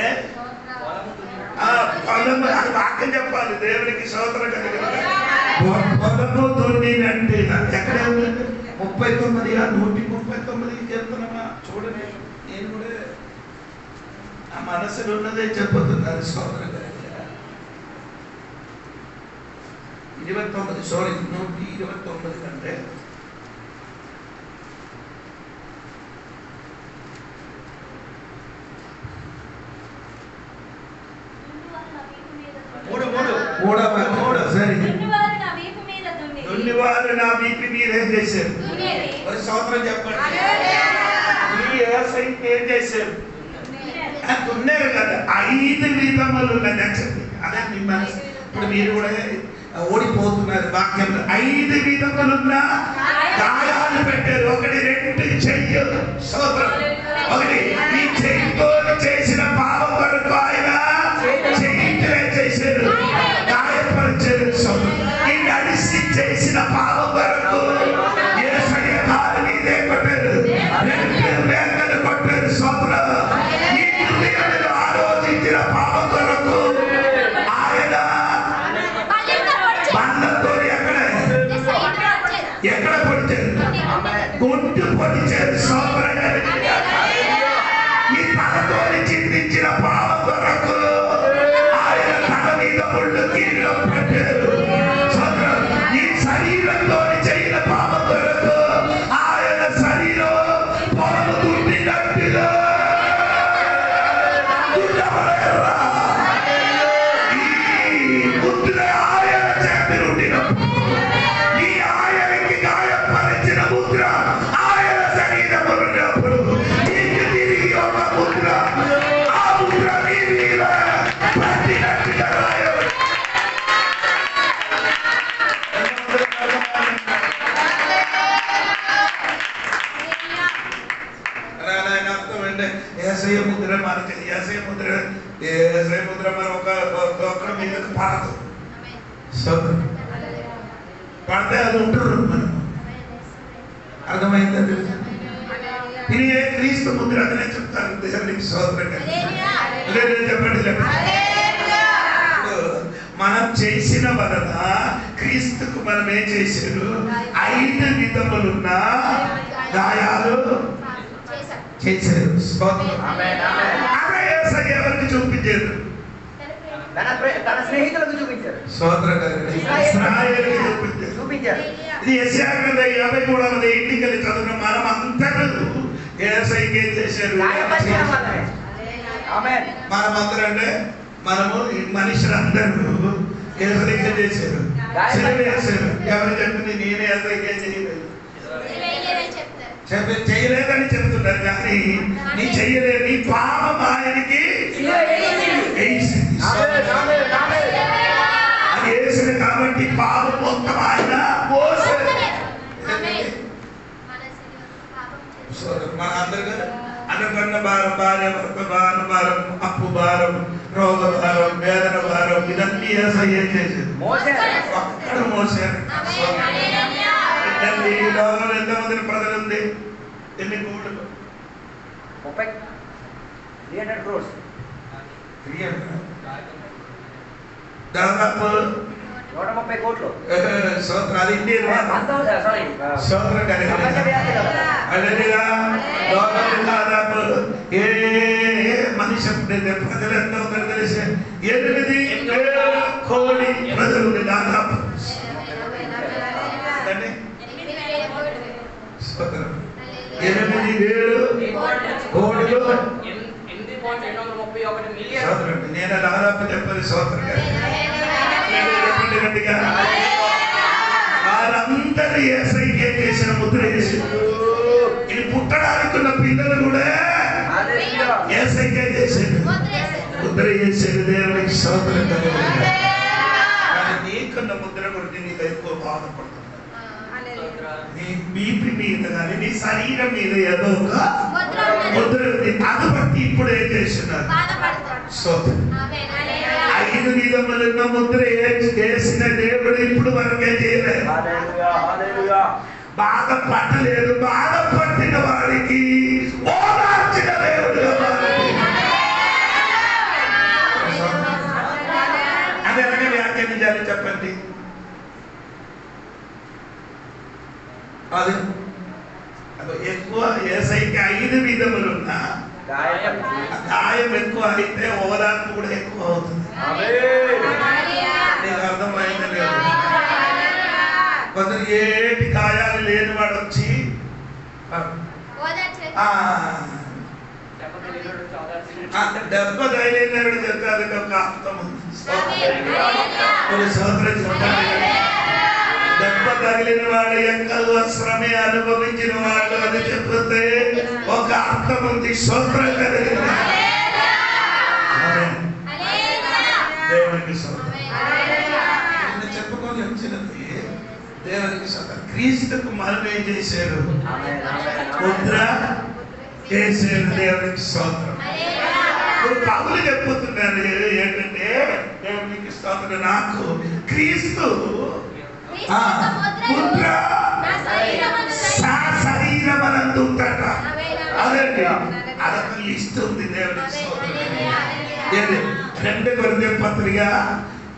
ఏ? పొలము, అది వాక్యం చెప్పాలి. దేవునికి స్తోత్రం కలిగిన పొలము దున్నినంటే ఎక్కడే ఉందండి? 139 చెప్తున్నామా? చూడండి. నేను కూడా ఆ మనసులో ఉన్నదే చెప్పుతున్నాను. స్తోత్రం కలిగిన 29 సారీ 129 కంటే మూడవ సరే. దున్నువారు నా వీపు మీద దున్నిరి. దున్నివారు నా వీపు మీద ఏం చేశారు? దున్నిరి. మరి స్తోత్రం చెప్పండి. ఈ యేసయ్యకి ఏం చేశారు? దున్నారు కదా. 5 విధములు ఉన్నది. అదే మీ మనసు. ఇప్పుడు మీరు కూడా ఓడిపోతున్నారు వాక్యంలో. 5 విధములున్న గాయాలు పెట్టారు. 1, 2 చెయ్యి. స్తోత్రం. 1 ఈ చెయ్యితో చేసిన పాపం వరకు ఆయన చెయ్యితో చేశారు, గాయపరిచారు. ఈ నడిసి చేసిన పాపం వరకు యేసయ్య కాలు మీదే కొట్టారు. 2 వేగలు కొట్టారు. స్తోత్రం. ఈ హృదయంలో ఆలోచించిన పాపం వరకు ఆయన బంధంతో ఎక్కడ పొడిచారు? గుంటు పొడిచారు. స్తోత్రం. ఆయన అర్థం అంటే ఏసయ్య ముద్ర మనకి ఏసయ్య ముద్ర మనం ఒక్కడి మీదకి పడదు. పడితే అది ఉంటారు మనం. అర్థమైందా? ఇది ఏ క్రీస్తు ముద్ర అనే చెప్తాను. దేవునికి స్తోత్రం. చెప్పండి. మనం చేసిన వలన క్రీస్తుకు మనం ఏం చేశారు? 5 విధములున్న గాయాలు చేశారు. ఎవరికి చూపించారు? తన స్నేహితులకు చూపించారు. చూపించారు. ఇది యెషయా గ్రంథం 53వ ఎన్నికలు చదువుకున్న మనం అందరూ యేసయ్యకి ఏం చేశారు? మనమందరూ అంటే మనము మనుషులందరూ యేసయ్యకి చేశారు, చేశారు. ఎవరు చెప్పింది? నేనే యేసయ్యకి ఏం చేయలేదు, చేయలేదని చెప్తున్నారు. కానీ నీ చెయ్యలేదు, నీ పాపం ఆయనకి అది వేసింది కాబట్టి పాపం మొత్తం ఆయన మన అందరికన్నా భారం, భార్య భర్త భారం, అప్పు భారం, రోగ భారం, వేదన భారం, ఇదన్నీ ఏసయ్య చేసేది. ఒక్కడు మోసారు. ఈ లోకంలో ఎంతమంది ప్రజలు ఉంది? ఎన్ని కోట్లు? 300 crores. దాదాపు 130 కోట్లు. అది ఇండియన్ సోదరు దాదాపు ఏ మనిషి ప్రజలు ఎంత ఉందని తెలిసి 8,000 కోటి ప్రజలు దాదాపు. 8,000 కోట్లు. నేను దాదాపు చెప్పాలి సోదరు గారు. చెప్పండి గట్టిగా. వారందరూ యేసయ్యకి చేసిన ముద్ర వేసి ఇది పుట్టడానికి ఉన్న పిల్లలు కూడా యేసయ్యకే చేసేది ముద్ర చేసేది. దేవునికి స్తోత్రం. కానీ నీకున్న ముద్ర గురించి నీకు ఎక్కువ బాధపడుతుంది. నీ బీపీ మీద కానీ నీ శరీరం మీద ఏదో ఒక ముద్ర ఉంది. అది బట్టి ఇప్పుడు ఏం చేస్తున్నారు? 5 విధములున్న ముద్ర వేసిన దేవుడు ఇప్పుడు వరకే చేయలేదు. బాధపడలేదు. బాధపడిన వారికి ఓదార్చిన దేవుడు. అది ఎలాగ వ్యాఖ్యానించాలి చెప్పండి? అది ఎక్కువ యేసయ్యకి 5 విధములున్నా గాయం ఎక్కువ అయితే ఓదార్పు కూడా ఎక్కువ అవుతుంది. నీకు అర్థమైంది లేదు? కొందరు ఏటి గాయాలు లేని వాడు వచ్చి దెబ్బ తగిలినాడు చెప్పాలి. ఒక అర్థం ఉంది. సోదరు చెప్పండి. దెబ్బ తగిలిన వాడు ఎక్కలు శ్రమ అనుభవించిన వాడు అని చెప్తే ఒక అర్థం ఉంది. సోదరు కలిగింది. దేవునికి చెప్పుకొని వచ్చినది. దేవునికి క్రీస్తుకు మనం ఏం చేశారు? ముద్ర చేశారు. దేవునికి స్తోత్రం. ఇప్పుడు పౌలు చెప్పుతున్నారు ఏంటంటే దేవునికి స్తోత్రం, నాకు క్రీస్తు ముద్ర శరీరమనందు ఉందట. అదండి, అదొక లిస్ట్ ఉంది. దేవునికి స్తోత్రం. 2 కొరింథీ పత్రిక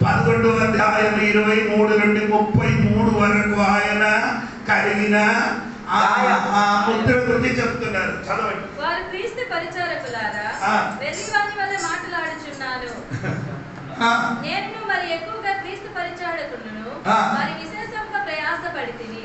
11వ అధ్యాయం 23 నుండి 33 వరకు ఆయన కలిగిన ముద్ర గురించి చెప్తున్నారు. చదవండి. వారు క్రీస్తు పరిచారకులారా, వెర్రివాని వలె మాట్లాడుచున్నాను. నేను మరి ఎక్కువగా క్రీస్తు పరిచారకులను మరి విశేషంగా ప్రయాసపడితిని.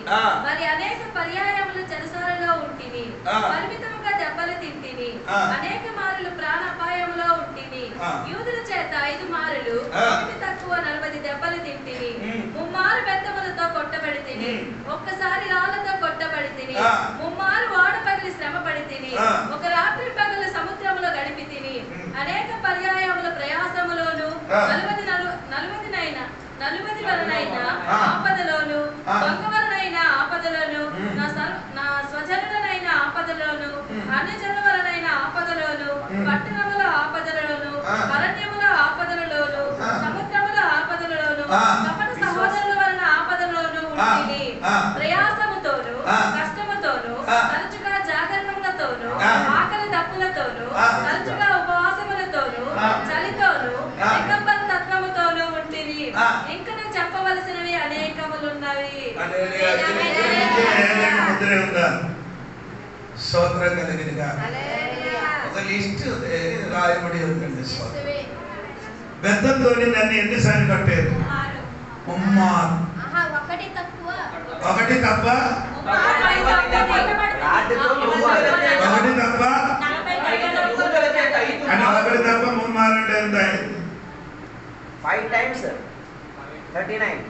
మరి అనేక పర్యాయములు చెరసాలలో ఉంటిని, పరిమితముగా దెబ్బలు తింటిని, అనేక మారులు ప్రాణాపాయములో ఉంటిని. యూదుల చేత 5 మారులు, ఒకటి తక్కువ 40 దెబ్బలు తింటిని. 3 మారు బెత్తములతో కొట్టబడితిని, ఒక్కసారి రాళ్లతో కొట్టబడితిని. 3 మారు వాడ పగిలి శ్రమ పడితిని, ఒక రాత్రి పగలు సముద్రములో గడిపి తిని. అనేక పర్యాయముల ప్రయాసములోను, 40 వలనైనా ఆపదలోను, దొంగ వలనైనా ఆపదలోను, నా స్వజనులనైనా ఆపదలోను అన్యజనుల ఆపదలోను, పట్టణముల ఆపదలలోను, అరణ్యముల ఆపదలలోను, సముద్రముల ఆపదలలోను, కపట సహోదరుల వలన ఆపదలలోను ఉంటిని. ప్రయాసముతోను, కష్టముతోను, తరచుగా జాగరణములతోను, ఆకలి దప్పులతోను, తరచుగా ఉపవాసములతోను, చలితోను, దిగంబర తత్వముతోను ఉంటిని. ఇంకను చెప్పవలసినవి అనేకములున్నవి. స్తోత్రం కలిగినగా ఒక లిస్ట్ రాయబడి ఉందండి. బెత్తంతో నన్ను ఎన్నిసార్లు కట్టారు? ఒకటి తప్ప ముమ్మారంటే ఎంత? 5 times 39.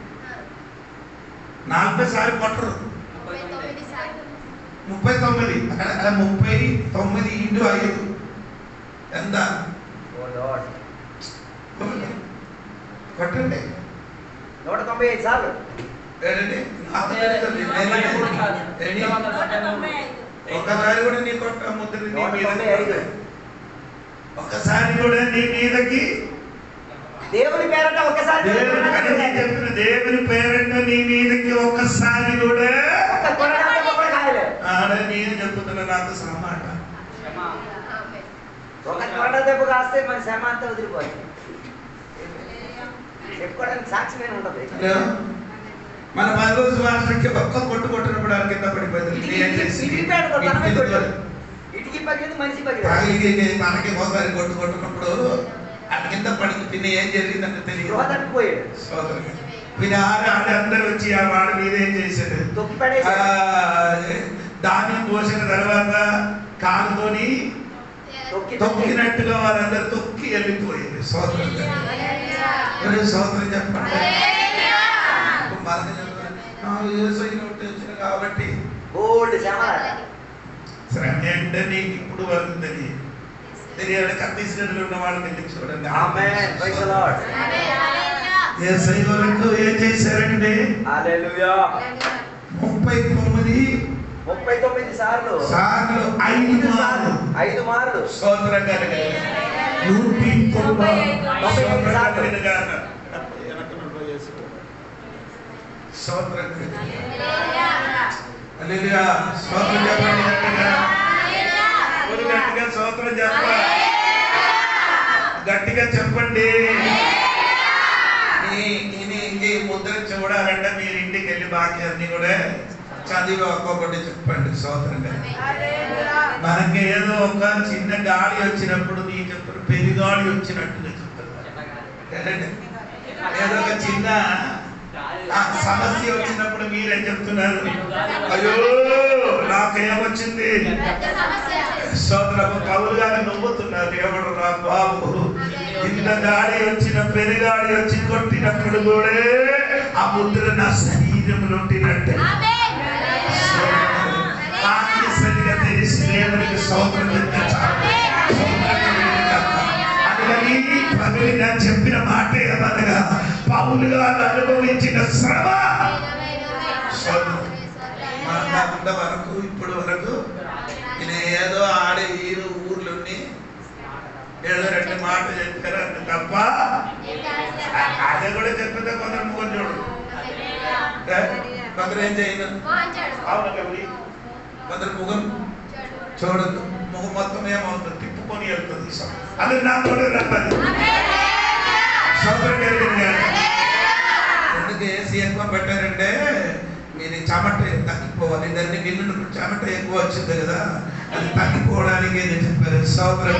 40 సార్లు కొట్టరు. 39 అక్కడ 39 ఇంటూ 5 ఎంత? కొట్టండి. 195 సార్లు. ఒక్కసారి కూడా నీ కొట్ట ముద్ర నీ మీద, ఒక్కసారి కూడా నీ మీదకి దేవుని పేరట ఒక్కసారి, దేవుని పేరట నీ మీదకి ఒక్కసారి కూడా నేను చెప్తున్నా. నాకు శ్రమ అట. ఒక కొండ దెబ్బ కాస్తే మన శ్రమ అంతా వదిలిపోయింది. చెప్పుకోవడానికి సాక్ష్యమే ఉండదు. మన 10 రోజుల మాస్టర్కి ఒక్క కొట్టినప్పుడు ఆ కింద పడిపోయింది. ఇటుకి పగిలింది, మనిషి పగిలింది. మనకి ఒకసారి కొట్టుకున్నప్పుడు అటు కింద పడింది. పిన్ని ఏం జరిగిందంటే తెలియదు. పిన్ని అందరూ వచ్చి ఆ వాడి మీద ఏం చేశారు? దాన్ని పోసిన తర్వాత కాలుతోని తొక్కినట్టుగా వాళ్ళందరూ తొక్కి వెళ్ళిపోయింది. సోదరం సోదరం చెప్పండి. కాబట్టి శ్రమ అంటే నీకు ఇప్పుడు వరకు తెలియాలి. ఛత్తీస్గఢ్లో ఉన్న వాళ్ళని చూడండి. యేసయ్య వరకు ఏం చేశారండి? 39 సార్లు 5 మార్లు స్తోత్రం కలిగిన స్తోత్రం స్తోత్రం చెప్పండి. గట్టిగా స్తోత్రం చెప్పండి. గట్టిగా చెప్పండి. ఈ ముద్ర చూడాలంటే మీరు ఇంటికి వెళ్ళి బాకీ అన్ని కూడా చదివి ఒక్కొక్కటి చెప్పండి. స్తోత్రం. మనకి ఏదో ఒక చిన్న గాలి వచ్చినప్పుడు నీ చెప్తారు, పెరుగాలి వచ్చినట్టుగా చెప్తున్నారు. ఏదో ఒక చిన్న సమస్య వచ్చినప్పుడు మీరేం చెప్తున్నారు? అయ్యో నాకేమొచ్చింది? స్తోత్రము. పౌలు గారు నవ్వుతున్నారు. ఎవడు రా బాబు, ఇంత గాలి వచ్చిన పెరుగాలి వచ్చి కొట్టినప్పుడు కూడా ఆ ముద్ర నా శరీరంలో ఉండినట్టు సరిగా తెలిసి దేవునికి స్తోత్రం అందుకని పగలి నేను చెప్పిన మాట ఏమనగా పౌలు గారు అనుభవించిన శ్రమ కాకుండా వరకు ఇప్పటి వరకు నేను ఏదో ఆడే ఊర్లోని ఏదో 2 మాటలు చెప్పారు అంత తప్ప అదే కూడా చెప్పితే కొందరు ముఖం చూడు, కొందరు ఏం చేయను, కొందరు ముఖం చూడదు. ముఖం మొత్తం ఏమవుతుంది? తిప్పుకొని వెళ్తుంది. అది నా తోడు రమ్మని ఎందుకు ఏసీ ఎక్కువ పెట్టారంటే మీరు చెమట తగ్గిపోవాలి. దాన్ని విన్నప్పుడు చెమట ఎక్కువ వచ్చింది కదా, అది తగ్గిపోవడానికి ఏదో చెప్పారు. సోదరం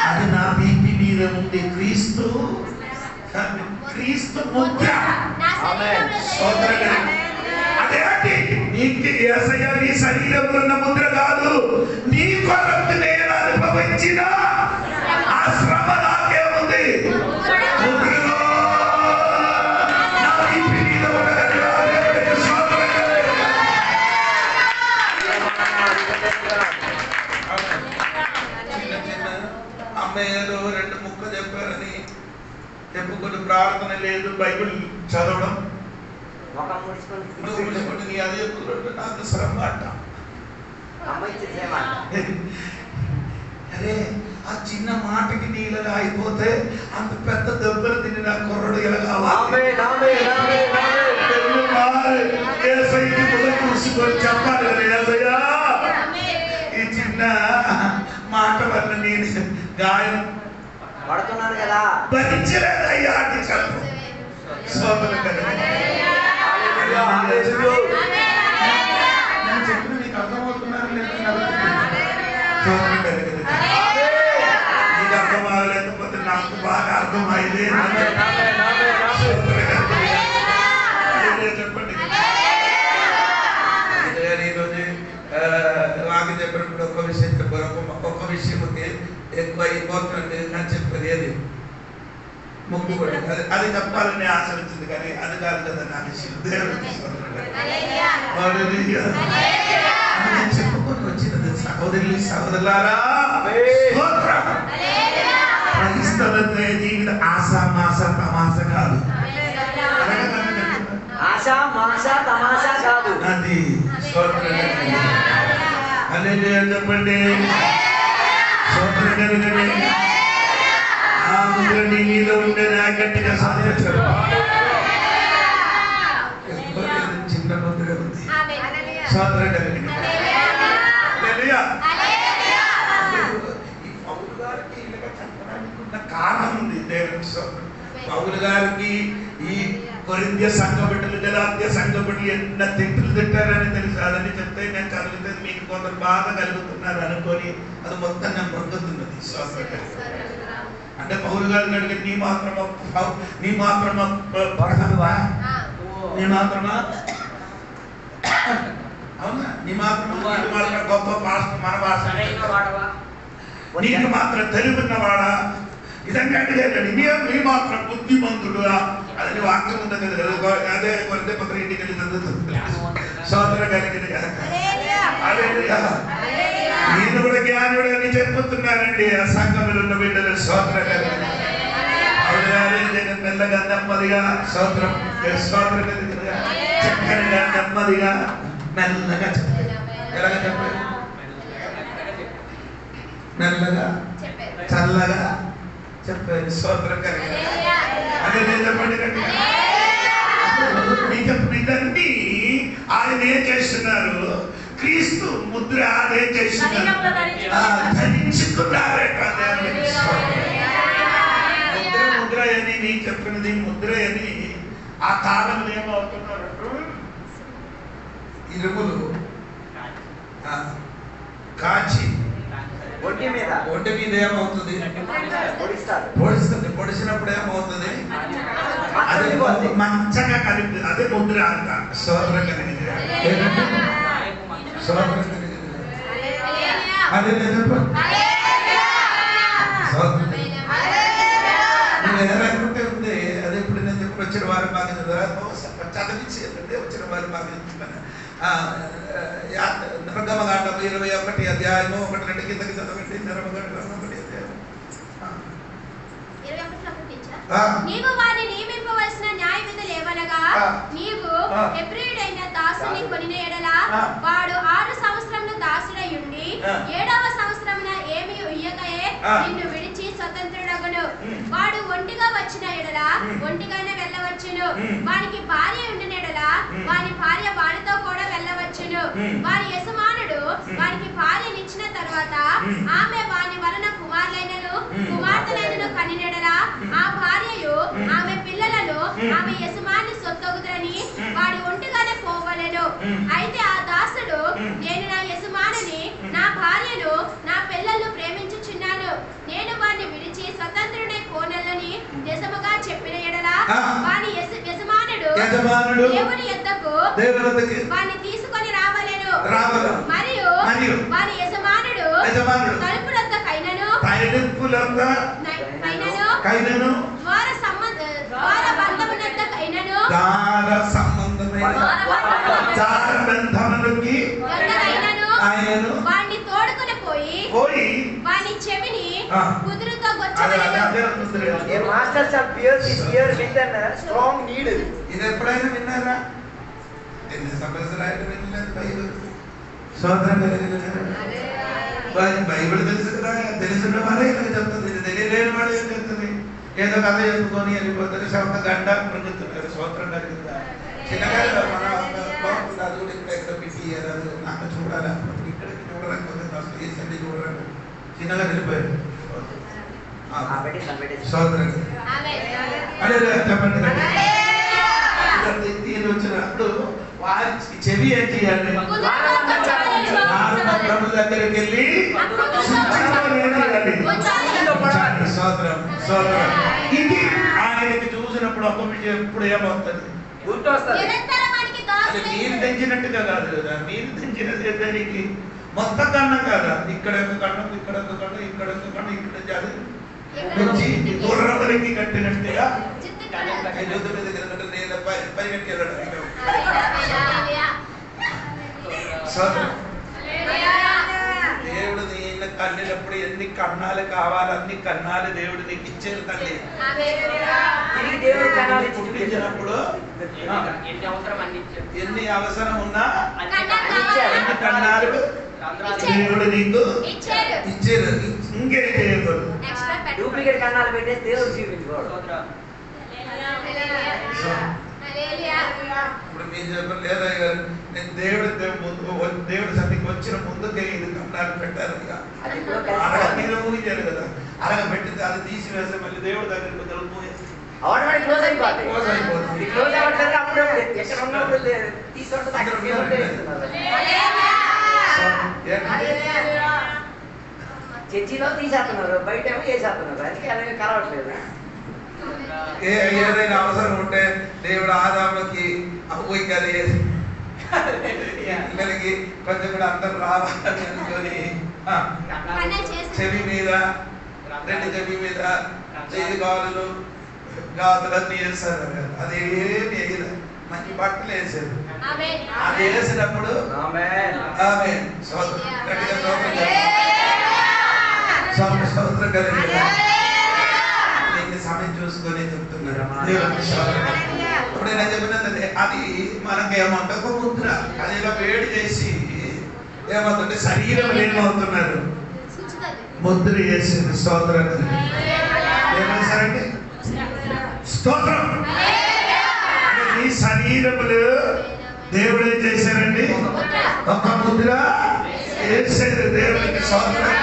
అది నా బీపీ మీద ఉంది. క్రీస్తు ముద్ర. అదేంటి? నీకు యేసయ్య నీ శరీరంలో ఉన్న ముద్ర కాదు, నీ కొరకు నేను అనుభవించిన ఆ శ్రమ నాకేముంది? ముద్రలో నా బీపీ మీద అమ్మేదో 2 ముక్కలు చెప్పారని చెప్పుకొని ప్రార్థన లేదు, బైబిల్ చదవడం ముఖం ముడుచుకొని నువ్వు ముడుచుకుంటే నీ అదే కుదరదు నాకు శ్రమ అంట. అమ్మ ఇచ్చేసేమాట. అరే ఆ చిన్న మాటకి నీ ఇలాగా అయిపోతే అంత పెద్ద దెబ్బలు తిని నా కుర్రడు ఇలాగా చెప్పాలి కదా ఏసయ్యా, ఈ చిన్న మాట వల్ల నేను గాయం పడుతున్నాను కదా భరించలేదయ్యా అని చెప్పు. స్తోత్రం కదా. నేను చెప్పిన నీకు అర్థమవుతున్నారు లేదు? స్తోత్రం కదా. నీకు అర్థం అవ్వలేకపోతే నాకు బాగా అర్థమైంది. చెప్పండి. ఈరోజు వాకి చెప్పినప్పుడు ఒక్క విషయం చెప్పారు. ఒక్క విషయంకి ఎక్కువ అయిపోతుంది అని చెప్పేది ఏది ముగ్గు కూడా అది చెప్పాలని ఆచరించింది, కానీ అది కాదు కదా నా విషయం. దేవుడికి చెప్పుకొని వచ్చినది. సహోదరులు సహోదరులారా, క్రైస్తవ జీవిత ఆశామాస తమాస కాదు. ఆశా మాసా తమాషా కాదు. అది చెప్పండి. ఆ ముద్ర నీ మీద ఉండే గట్టిగా సాధించారు. చిన్న ముద్ర ఉంది. సోదరు కారణం ఉంది. దేవునికి పౌలు గారికి ఈ కొరింథీ సంఘ బిడ్డలు గలాత్య సంఘ బిడ్డలు ఎన్న తిట్టులు తిట్టారని తెలుసు. అదని చెప్తే నేను చదివితే మీకు కొందరు బాధ కలుగుతున్నారు అనుకొని అది మొత్తం నేను పొందుతున్నది. అంటే పౌలు గారిని అడిగి నీ మాత్రమా నీ మాత్రమా నీ మాత్రమా అవునా నీ మాత్రమా గొప్ప భాష మన భాష నీకు మాత్రం తెలుగున్నవాడా ఇదంగా అడిగాడు. నీ మాత్రం బుద్ధిమంతుడుగా అది వాక్యం ఉంది కదా. అదే కొరితే పత్ర ఇంటికి వెళ్ళి చదువుతుంది. సోదర కలిగిన నేను కూడా జ్ఞానుడు అని చెప్పుతున్నానండి. ఆ సంఘంలో ఉన్న బిడ్డలు సోదర కలిగిన మెల్లగా నెమ్మదిగా సోదరం సోదర కలిగిన చక్కగా నెమ్మదిగా మెల్లగా చెప్పారు. ఎలాగ చెప్పారు? మెల్లగా చల్లగా చెప్పారు. సోదరం కలిగిన అదే నేను చెప్పండి. ఇదన్నీ ఆయన ఏం చేస్తున్నారు? క్రీస్తు ముద్ర అదే చేస్తున్నారు. ధరించుకున్నారట. ముద్ర అని నీ చెప్పినది ముద్ర అని ఆ కాలంలో ఏమవుతున్నారు? ఇరుములు కాచి ఒంటి మీద ఏమవుతుంది? పొడిస్తుంది. పొడిచినప్పుడు ఏమవుతుంది? అదే మంచంగా కలిపి అదే ముద్ర అంట. సోదర కలిగింది. సోదర కలిగింది. అదే నేను ఏదనుకుంటే ఉంది. అదే ఇప్పుడు నేను చెప్పి వచ్చిన వారి మాకు చదివించేదండి. వచ్చిన వారి మాకు నిర్గమకాండం 21 అధ్యాయము 1-2 కిందకి చదవండి. నిర్గమకాండం 1 అధ్యాయం. నీవు వారిని నియమింపవలసిన న్యాయ విధులు ఏవనగా, నీవు హెబ్రీయుడైన దాసుని కొనిన ఎడల వాడు 6 సంవత్సరములు దాసుడై ఉండి 7వ సంవత్సరమున ఏమి ఇయ్యకయే నిన్ను విడిచి స్వతంత్రుడగును. వాడు ఒంటిగా వచ్చిన ఎడల ఒంటిగానే వెళ్ళవచ్చును. వానికి భార్య ఉండిన ఎడల వాని భార్య వానితో కూడా వెళ్ళవచ్చును. వాని యజమానుడు వానికి భార్యనిచ్చిన తర్వాత ఆమె వాని వలన కుమారులైనను కుమార్తెలైనను కనినెడల ఆ భార్యయు ఆమె పిల్లలను ఆమె యజమాని సొత్తొగుదని వాడి ఒంటిగానే పోవలెను. అయితే ఆ దాసుడు, నేను నా యజమానిని, నా భార్యను, నా పిల్లలను ప్రేమించుచున్నాను, నేను వారిని విడిచి స్వతంత్రుడై పోనెలని నిజముగా చెప్పిన ఎడల వాని యజమానుడు దేవుని యొద్దకు వారిని తీసుకొని రావలెను. మరియు వాని యజమానుడు తలుపులొద్దకైనను వాడిని తోడుకొని పోయి వాని చెవిని కుదురుతో A master shall pierce his ear with a strong needle. ఇది ఎప్పుడైనా విన్నారా? ఎన్ని సంవత్సరాలు వెళ్ళలేదు బైబిల్ స్తోత్రం బైబిల్ తెలుసు కదా, తెలిసిన వాళ్ళే ఇలా చెప్తుంది, తెలియలేని వాళ్ళు ఏం చెప్తుంది, ఏదో కథ చెప్పుకొని వెళ్ళిపోతుంది, ఒక గంట మృంగుతున్నారు. స్తోత్రం కలిగిందా? చిన్నగా మన బాగుంటుంది కూడా ఇక్కడ ఎక్కడ పిసి అయ్యారు, నాకు చూడాలి ఇక్కడికి చూడడానికి అసలు ఏ సండి చూడడానికి చిన్నగా వెళ్ళిపోయారు. స్తోత్రం చెప్పండి. దీని వచ్చినప్పుడు వారి చెవి ఏం చేయాలి? ప్రభు దగ్గరికి వెళ్ళి స్తోత్రం స్తోత్రం. ఇది ఆయనకి చూసినప్పుడు ఒక విషయం ఎప్పుడు ఏమవుతుంది? మీరు తెంచినట్టుగా కాదు కదా, మీరు తెంచినది దానికి మొత్తం కన్నం కదా, ఇక్కడ కన్నం, ఇక్కడ కన్నం, ఇక్కడ కన్నం, ఇక్కడ జాలి నుంచి గుర్రములకి కట్టినట్టుగా పరిగెట్టి వెళ్ళడం. దేవుడు నిన్ను కన్నినప్పుడు ఎన్ని కన్నాలు కావాలి అన్ని కన్నాలు దేవుడు నీకు ఇచ్చేది తల్లి. పుట్టించినప్పుడు ఎన్ని అవసరం ఉన్నా ఎన్ని కన్నాలు దేవుడు నీకు ఇచ్చారు. ఇంకేం చేయకూడదు, డూప్లికేట్ కన్నాలు పెట్టేసి దేవుడు చూపించుకోవడం. ఇప్పుడు మీరు చెప్పండి లేదా గారు, నేను దేవుడి సన్నిధికి వచ్చిన ముందుకే ఇది కన్నాలు పెట్టారు అలాగే మీరు ఊహించారు కదా, అలాగే పెట్టింది అది తీసివేస్తే మళ్ళీ దేవుడి దగ్గరికి క్లోజ్ అయిపోతుంది. చర్చిలో తీసేస్తున్నారు, బయట ఏమో వేసేస్తున్నారు, అందుకే అలాగే కలవట్లేదు. ఏదైనా అవసరం ఉంటే దేవుడు ఆదాముకి అపోయికలి పిల్లలకి కొంచెం కూడా అందరూ రావాలని అనుకొని చెవి మీద, రెండు చెవి మీద చెయ్యి గాలులు గాతులన్నీ వేస్తారు. అదేమి వేయదు, మంచి బట్టలు వేసారు. అది వేసినప్పుడు సంవత్సరం కలిగి సమయం చూసుకొని చెప్తున్నారు. ఇప్పుడు నేను చెప్పినది అది మనకి ఏమంటే ఒక ముద్ర, అది ఇలా వేడి చేసి ఏమవుతుంటే శరీరం ఏమవుతున్నారు ముద్ర చేసింది. స్తోత్రం ఏమేశారండి? స్తోత్రం. ఈ శరీరములు దేవుడు ఏం చేశారండి? ఒక ముద్ర వేసారు దేవుడికి. స్తోత్రం.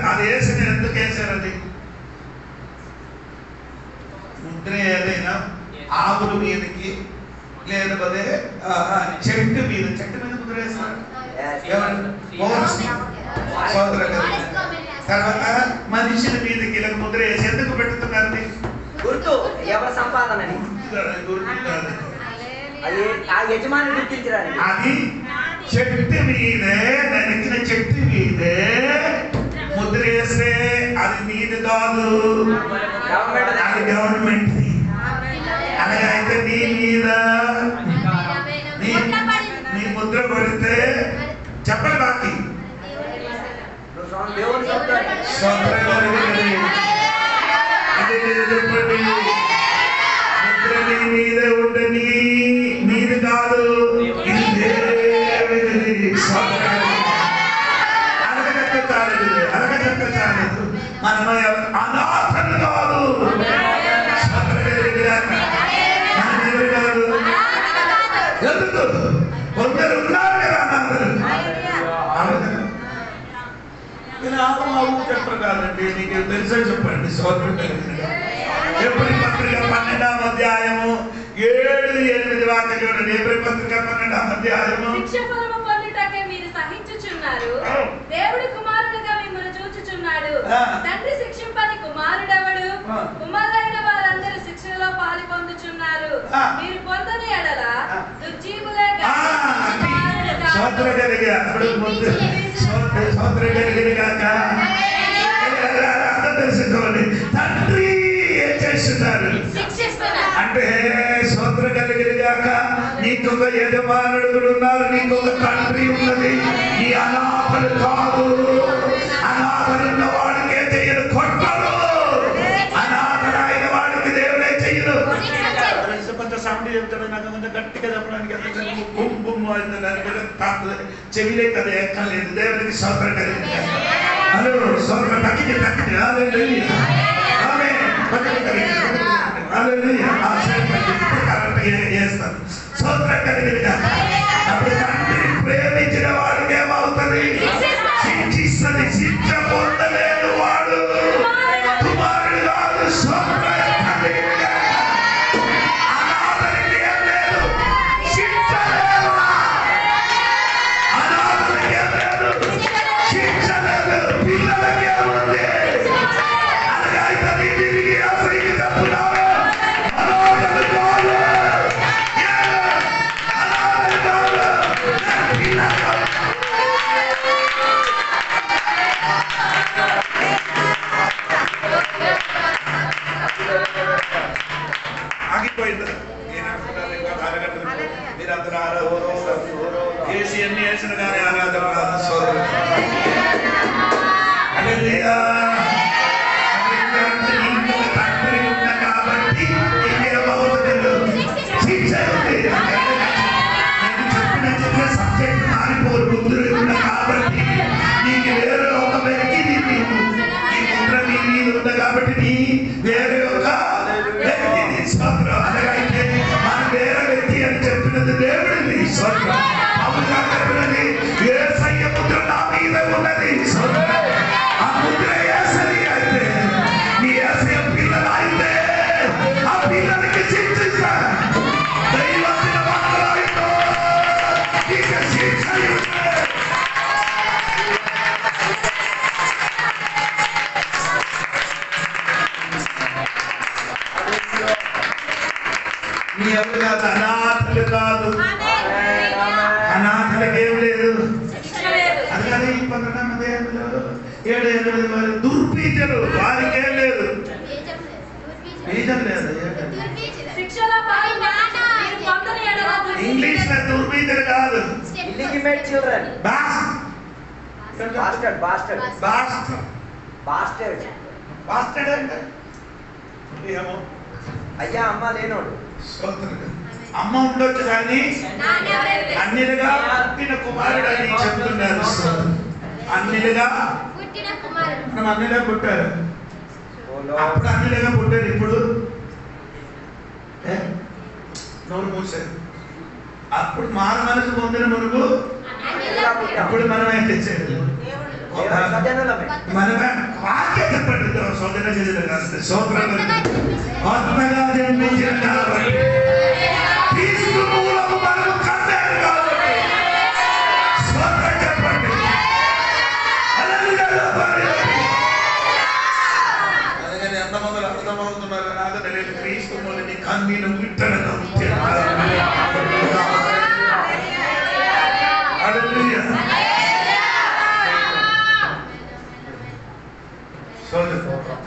అది వేసిన ఎందుకు వేసారు? అది ముద్ర ఏదైనా ఆవుల మీదకి లేకపోతే చెట్టు మీద ముద్ర వేస్తారు. తర్వాత మనుషుల మీదకి ఇలా ముద్ర వేసి ఎందుకు పెట్టుతున్నారు? గుర్తు, ఎవరి సంపాదన అది ఆ యజమాని గుర్తించడానికి. అది చెట్టు మీదే, నరికిన చెట్టు మీదే ముద్ర వేస్తే అది నీది కాదు, అది గవర్నమెంట్. అలాగైతే నీ మీద నీ ముద్ర పడితే చెప్పండి బాకి ముద్ర నీ మీద ఉండని, నీది కాదు, ఇది దేవుడిది. అలగజెక్క చాలేదు, మనం అనాథలు కాదు, ఎందుకు కొందరు ఉన్నారు కదా అనాథలు. చెప్పరు కాదండి, నీకు తెలుసా చెప్పండి. ఎప్పుడు పత్రిక 12వ అధ్యాయము 7-8 వాక్యం చూడండి. ఎప్పుడు పత్రిక 12వ అధ్యాయము. శిక్షఫలము పొందుటకే మీరు సహించుచున్నారు, దేవుడి కుమారుడుగా మిమ్మల్ని చూచుచున్నాడు. తండ్రి శిక్షింపని కుమారుడెవడు? కుమారులైన వారందరూ శిక్షలో పాలు పొందుచున్నారు. మీరు పొందని ఎడల దుర్జీవులే తెలుసుకోండి. తండ్రి ఏం చేస్తున్నారు అంటే స్తోత్ర కలిగినగాక. నీకొక యజమానుడు ఉన్నారు, నీకొక తండ్రి ఉన్నది. నీ అనాథలు కాదు. అనాథలున్న వాడికి ఏం చెయ్యరు, కొట్టరు. అనాథల సౌండ్ చెప్తాడు నాకు కొంచెం గట్టిగా చెప్పడానికి ఎంత బుమ్ బుమ్ చెవిలే కదా ఎక్కలేదు. దేవునికి స్తోత్రం కలిగింది. హలో స్తోత్రం తగ్గింది చేస్తాను. స్తోత్రం కలిగింది. అప్పుడు తండ్రి ప్రేమించిన వాడికి ఏమవుతుంది? శిక్షిస్తుంది. శిక్ష పొందలేడు వాడు కుమారుడు కాదు. అనాథలు కాదు. అనాథలకేం లేదు. అందుకని 7 దుర్బీజలు వారికేం లేదు. బీజం లేదు. ఇంగ్లీష్ లో దుర్బీజలు కాదు. Illegitimate children. Bastard. Bastard అంటే ఏమో అయ్యా అమ్మ లేనోడు. అమ్మ ఉండొచ్చు కానీ అన్నిలుగా పుట్టిన కుమారుడు అని చెప్తున్నారు. అన్నిలుగా మనం అన్నిలుగా పుట్టారు. అప్పుడు అన్నిలుగా పుట్టారు. ఇప్పుడు నోరు మూసారు. అప్పుడు మారు మనసు పొందిన మునుగు అప్పుడు మనమే తెచ్చేది. మనమే వాక్య చెప్పండి. సోదర చేసిన సోదరం ఆత్మగా జన్మించిన కాబట్టి క్రీస్తు మూలము మనము కన్నారు కాబట్టి సోదర చెప్పండి. అందుకని ఎంతమంది అర్థమవుతున్నారు నాకు తెలియదు. క్రీస్తు మూలని కన్నీను విట్టడగా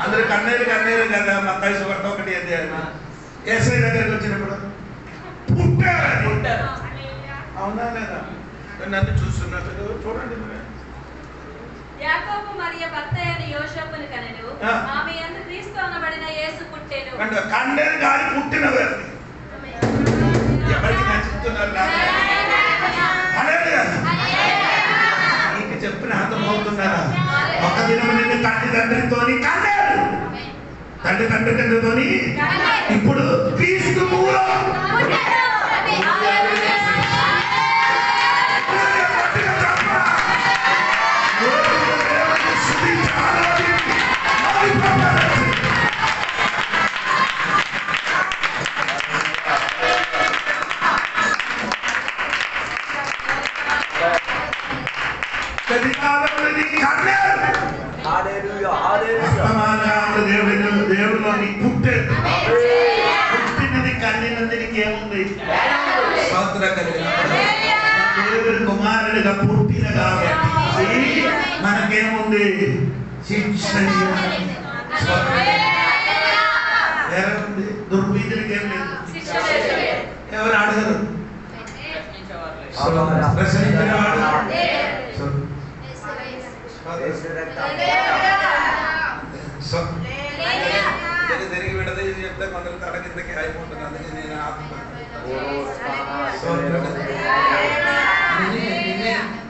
అందరు కన్నీరు కదా. మత్తాయి సువార్త 1 యేసయ్య దగ్గరికి వచ్చినప్పుడు పుట్టారు. అవునా లేదా? నన్ను చూస్తున్నట్టు చూడండి. యాకోబు మరియ భర్త అయిన యోసేపును కనెను. ఆమె యందు క్రీస్తు అనబడిన యేసు పుట్టెను. అంటే కన్నీరు గారి పుట్టినవి ఎవరికి నచ్చుతున్నారు? నీకు చెప్పిన అర్థమవుతున్నారా? ఒక దినం నిన్ను తండ్రితోని కన్నారు. తండ్రితోని ఇప్పుడు క్రీస్తు మూలం దేవుడిలోని పుట్టినది కన్నినందునికి ఏముంది? దేవుడి కుమారుడిగా పుట్టిన కాబట్టి మనకేముంది? శిక్ష. ఏముంది? దుర్బీజులకి ఏం లేదు. ఎవరు అడగరు. ప్రశ్నించిన వాడు తిరిగి విడదీసి చెప్తే కొందరు తల కిందకి అయిపోతుంది. అందుకే నేను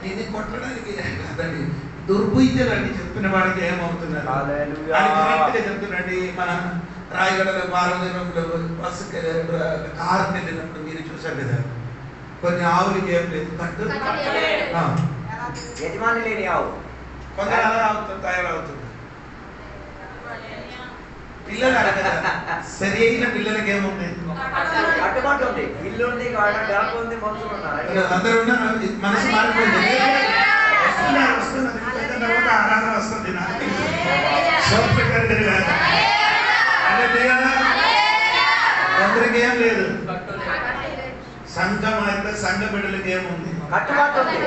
నిన్ను కొట్టడానికి కాదండి, దుర్బుద్ధులండి చెప్పిన వాడికి ఏమవుతున్నారు చెప్తున్నాండి. మన రాయగడలో బాలదినంలో బస్సు కారు వెళ్ళినప్పుడు మీరు చూసారు కదా, కొన్ని ఆవులకి ఏం లేదు కట్టు, యజమాని లేని ఆవు కొందరు అలా అవుతుంది, తయారవుతుంది. పిల్లలు అలా కదా, సరి అయిన పిల్లలకి ఏముంది, కట్టుబాటు ఉంది, ఇల్లు ఉంది, డబ్బు ఉంది, మనుషులు ఉన్నారు, అందరూ ఉన్నారు. మనసు మారిపోయింది, తర్వాత ఆరాధన వస్తుంది. కొందరికి ఏం లేదు, సంఘం అయితే సంఘ బిడ్డలకి ఏముంది, కట్టుబాటు ఉంది.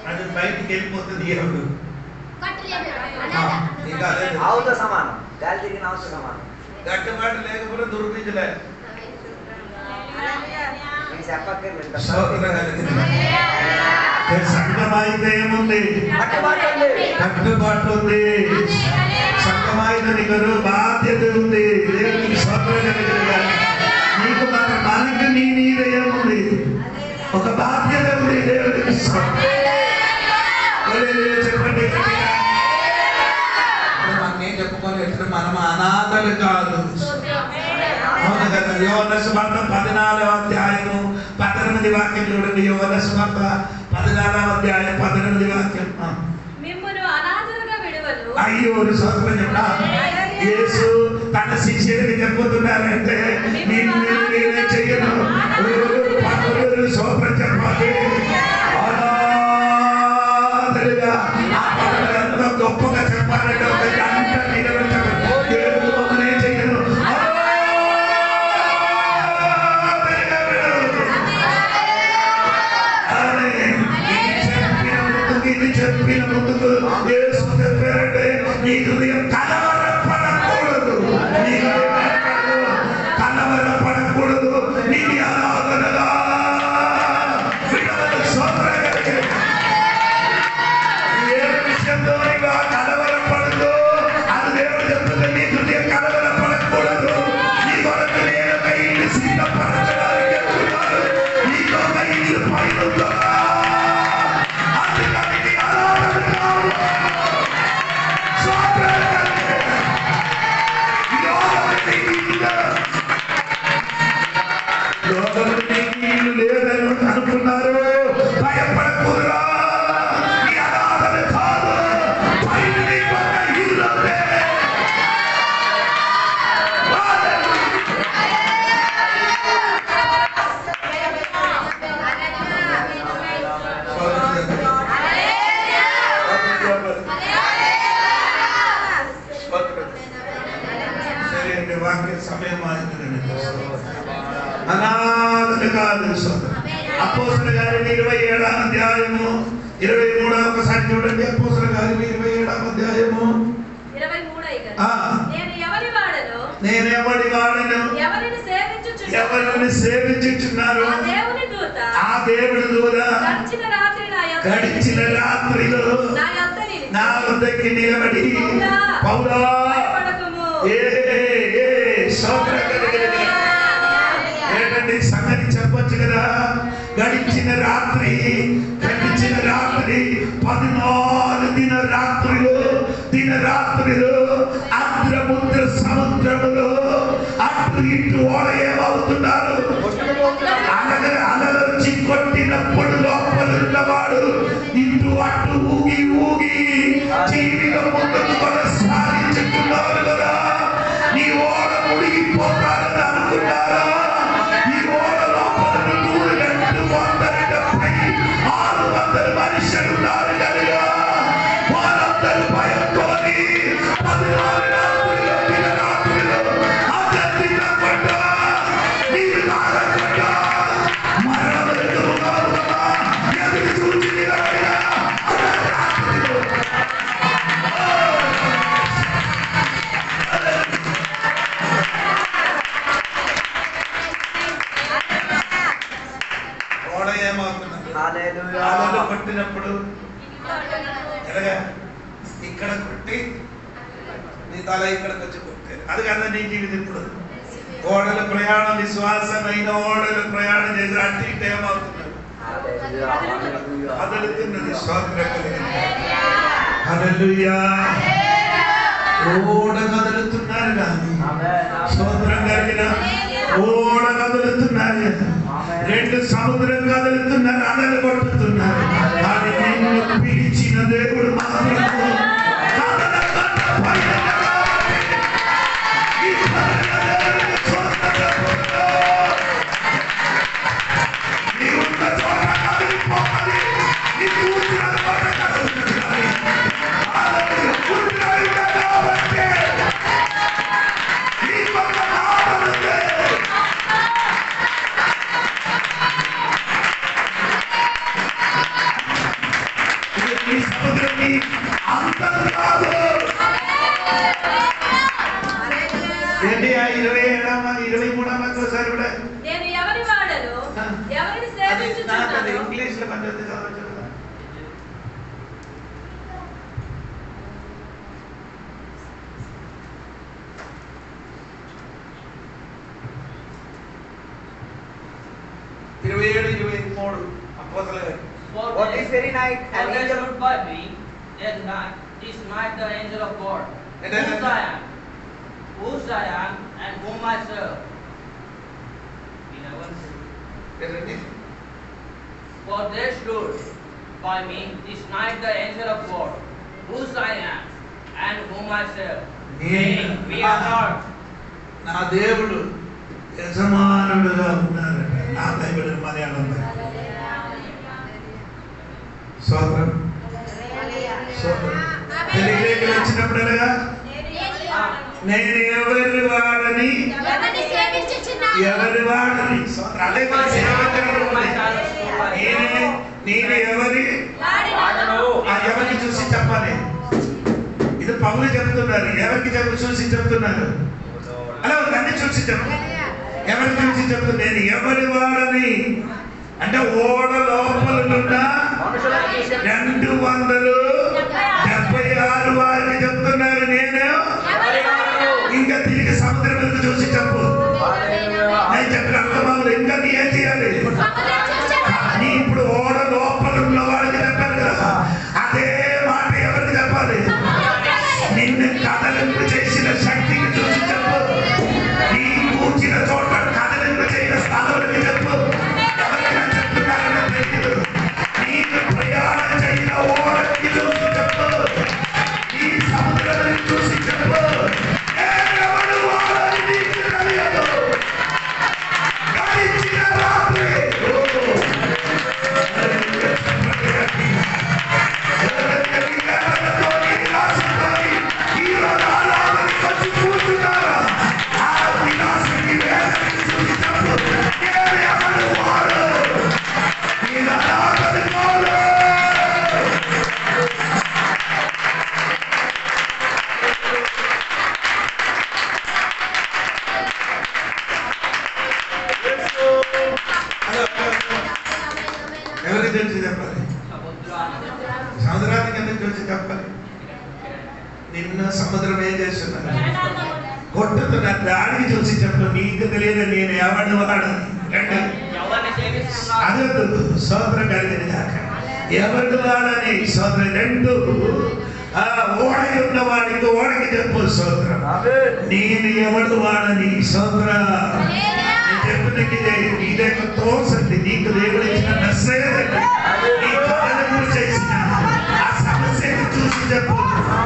అది బయటికి వెళ్ళిపోతుంది. ఎవరు ఆవుతో సమానం, గాలి తిరిగిన ఆవుతో సమానం. గట్టుబాటు లేకపోతే దుర్బిజులే. సంఘం అయితే ఏముంది, కట్టుబాటు ఉంది. సంఘం అయితే నీకు బాధ్యత ఉంది. దేవునికి నీకు మనకి నీ మీద ఏముంది, ఒక బాధ్యత ఉంది. దేవునికి చెప్పండి. మనం చెప్పుకొని ఎప్పుడు మనం అనాథలు కాదు. అవును కదా. యోహాను సువార్త 14వ అధ్యాయము 18 వాక్యం చూడండి. యోహాను సువార్త 14వ అధ్యాయం 18 వాక్యం. మిమ్మును అనాథలుగా విడువను. అయ్యో సోదరులు చెప్పా, యేసు తన శిష్యుడికి చెప్పుతున్నారంటే నేనే చెయ్యను. సోదరు చెప్పాలి, అనాథలుగా ఎంతో గొప్పగా చెప్పాలంటే ఒక గంట నిలబెట్టాలి. చెయ్యను, చెప్పిన ముందుకు యేసు చెప్పారంటే నీ హృదయం కలవరపడకూడదు, నీ కలవరపడకూడదు. నీ ఆరాధనగా ఏ విషయంలో కలవరపడదు, అది దేవుడు చెప్తుంది. నీ హృదయం కలవరపడకూడదు. నీ కొరకు నేను ఒక ఇల్లు సిద్ధపరచడానికి చెప్తున్నాను. నీకు ఒక ఇల్లు పైన లేదని అనుకున్నారు. భయపడకూడరా, కాదు సరే అండి, వాక్య సమయం ఆగిందండి. అనాథలు కాదు. అపోస్తలుల కార్యాలు 27వ అధ్యాయము 23 ఒకసారి చూడండి. అపోస్తలుల కార్యాలు 27వ అధ్యాయము 23. నేను ఎవరి వాడను, ఎవరిని సేవించుచున్నారు, ఆ దేవుని దూత గడిచిన రాత్రిలో నా వద్దకి నిలబడి పౌలా ఏంటండి సంగతి చెప్పొచ్చు కదా. గడిచిన రాత్రి 14 దినరాత్రులు ఆంధ్రముద్ర సముద్రములో అటు ఇటు ఓడయేమవుతున్నారు. అలలొచ్చి కొట్టినప్పుడు లోపలున్నవాడు ఇటు అటు ఊగి ఊగి జీవితం ముందుకు కొనసాగించుతున్నారు కదా. నీ ఓడ మునిగిపోతారని అనుకున్నారా? ఈ ఓడ లోపల 170 మనుషులు ఉన్నారు కనుక వారందరూ భయంతో 14 రాత్రులు అత్యంత నీరు తాగకుండా మరణం ఎదురు చూసి కొట్టినప్పుడు ఎలాగా ఇక్కడ కొట్టి నీ తల ఇక్కడికి వచ్చి కొట్టారు. అది కదా నీ జీవితం. ఇప్పుడు ఓడల ప్రయాణం విశ్వాసమైన ఓడల ప్రయాణం చేసి అట్టి టైం అవుతున్నారు కదులుతున్నది స్తోత్రం హల్లెలూయా ఓడ కదులుతున్నారు కానీ స్తోత్రం కలిగిన ఓడ కదులుతున్నారు రెండు సముద్రం కదులుతున్నారు అలలు కొట్టుతున్నారు కానీ నిన్ను పిలిచిన దేవుడు మాత్రం ఇంగ్లీష్ లో What is very night and angel stood by me, and this night the angel of God, whose I am, and whom I serve. For they stood by me this night the angel of God, whose I am, and whom I serve. Saying, we are not. నా దేవుడు యజమానుడుగా ఉన్నారట నా Bible Malayalam స్తోత్రం తెలుగులోకి వచ్చినప్పుడల్లా నేను ఎవరి వాడని నేను ఎవరికి చూసి చెప్పాలి ఇది పౌలు చెప్తున్నారు ఎవరికి చూసి చెప్తున్నారు అలా దాన్ని చూసి చెప్పాలి ఎవరికి చూసి చెప్తున్నారు నేను ఎవరి వాడని అంటే ఓడ లోపల 276 వారికి చెప్తున్నారు నేను ఇంకా తిరిగి సముద్రం మీద చూసి చెప్పు నేను చెప్పిన అర్థమాలు ఇంకా నీ ఏం చేయాలి నీ ఇప్పుడు ఓడ లోపల ఉన్న వారికి చెప్పాలి కదా అదే మాట ఎవరికి చెప్పాలి నిన్ను కదలింపు చేసిన శక్తికి చూసి చెప్పు నీ కూర్చిన చోట కదలింపు చేయన స్థానానికి చెప్పు ఎవరైనా చెప్తున్నారని తెలియదు నీకు ప్రయాణం చేయన ఓడకి చూసి చెప్పు నీ సముద్రాన్ని చూసి చెప్పు ఎవరు వాడని నీకు తెలియదు గడిచిన రాత్రి ఎవరికి తెలిసి చెప్పాలి సముద్రానికి ఎందుకు చూసి చెప్పాలి నిన్న సముద్రం ఏం చేస్తున్నారు కొట్టుతున్న దానికి చూసి చెప్పు నీకు తెలియదు నేను ఎవడు వాడు అదే సోదరం కలిగిన కాక ఎవడు వాడని సోదరం రెండు ఓడై ఉన్న వాడికి ఓడకి చెప్పు సోదరం నేను ఎవడు వాడని సోదర చెప్పు ఇదే తోసండి నీకు దేవుడు ఇచ్చిన మెసేజ్ నీ కథను చేసిన ఆ సమస్యను చూసి చెప్పు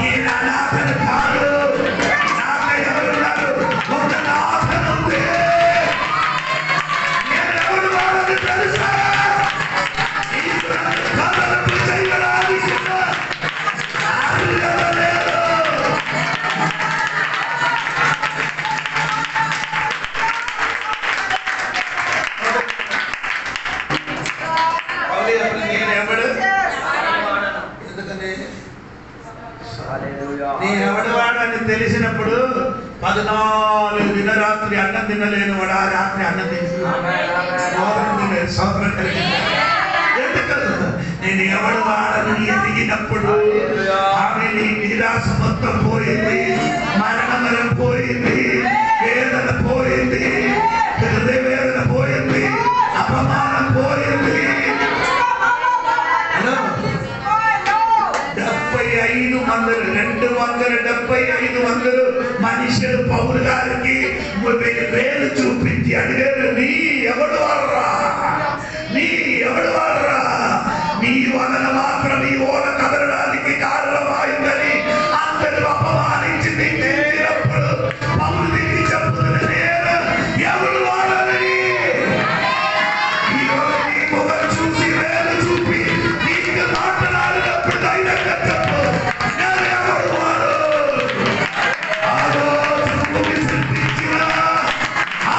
నేను అనాథను కాదు నాతో ఎవరున్నారు ఒక నాథను ఉంది నేను ఎవరు వాడని తెలుసా కథను చేయడానికి నీ ఎవడు వాడని తెలిసినప్పుడు 14 దినరాత్రి అన్నం తినలేని వాడు ఆ రాత్రి అన్నం తినలేదు సోదరం కలిగింది నేను ఎవడు వాడని ఎదిగినప్పుడు ఆమె నీ నిరాశ మొత్తం పోయింది మరణం పోయింది వేదన పోయింది పౌలు గారికి వేలు చూపించి అడిగారు, నీ ఎవడు వాడరా, నీ ఎవడు వాడరా, నీ వలన మాత్రం ఈ ఓడ కదలడానికి కారణమైందని అందరూ అపమానించి నిందించినప్పుడు పౌలు దీనికి చెప్తున్న నేను ఎవడు వాడని, ఈరోజు నీ ముఖం చూసి వేలు చూపి నీకు మాట్లాడినప్పుడు ధైర్యంగా చెప్పు, నేను ఎవడు వాడు. ఆ రోజు భూమి సృష్టించిన ఆ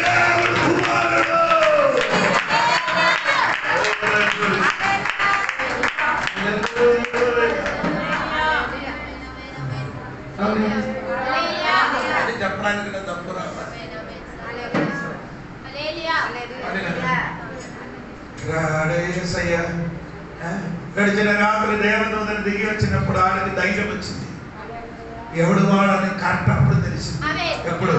దేవుడు కుమారుడు. అది చెప్పడానికి నా తప్పు రాదు. గడిచిన రాత్రి దేవదూతను దిగి వచ్చినప్పుడు ఆయనకి ధైర్యం వచ్చింది. ఎవడు వాడని కరెక్ట్ అప్పుడు తెలిసింది. ఎప్పుడు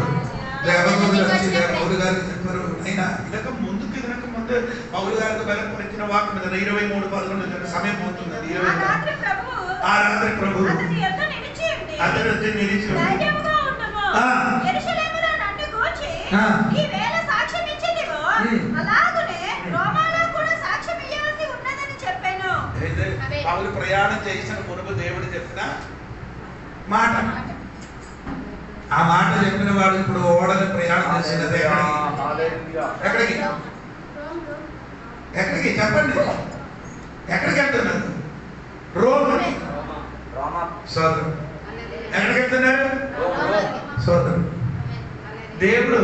దేవదూతలు వచ్చి పౌలు గారికి చెప్పారు, అయినా ఇదక ముందుకు ఇదక ముందు పౌలు గారికి బలపరిచిన వాక్ మీద 23:11 సమయం పోతుంది. అది 20 ఆ రాత్రి ప్రభు అతను వచ్చి నిలిచి పౌలు ప్రయాణం చేసిన మునుపు దేవుడు చెప్పిన మాట, ఆ మాట చెప్పిన వాడు ఇప్పుడు ఓడని ప్రయాణం చేసినది. ఎక్కడికి ఎక్కడికి చెప్పండి, ఎక్కడికి వెళ్తున్నారు? రోమ్. సోదరు ఎక్కడికి వెళ్తున్నారు? సోదరు దేవుడు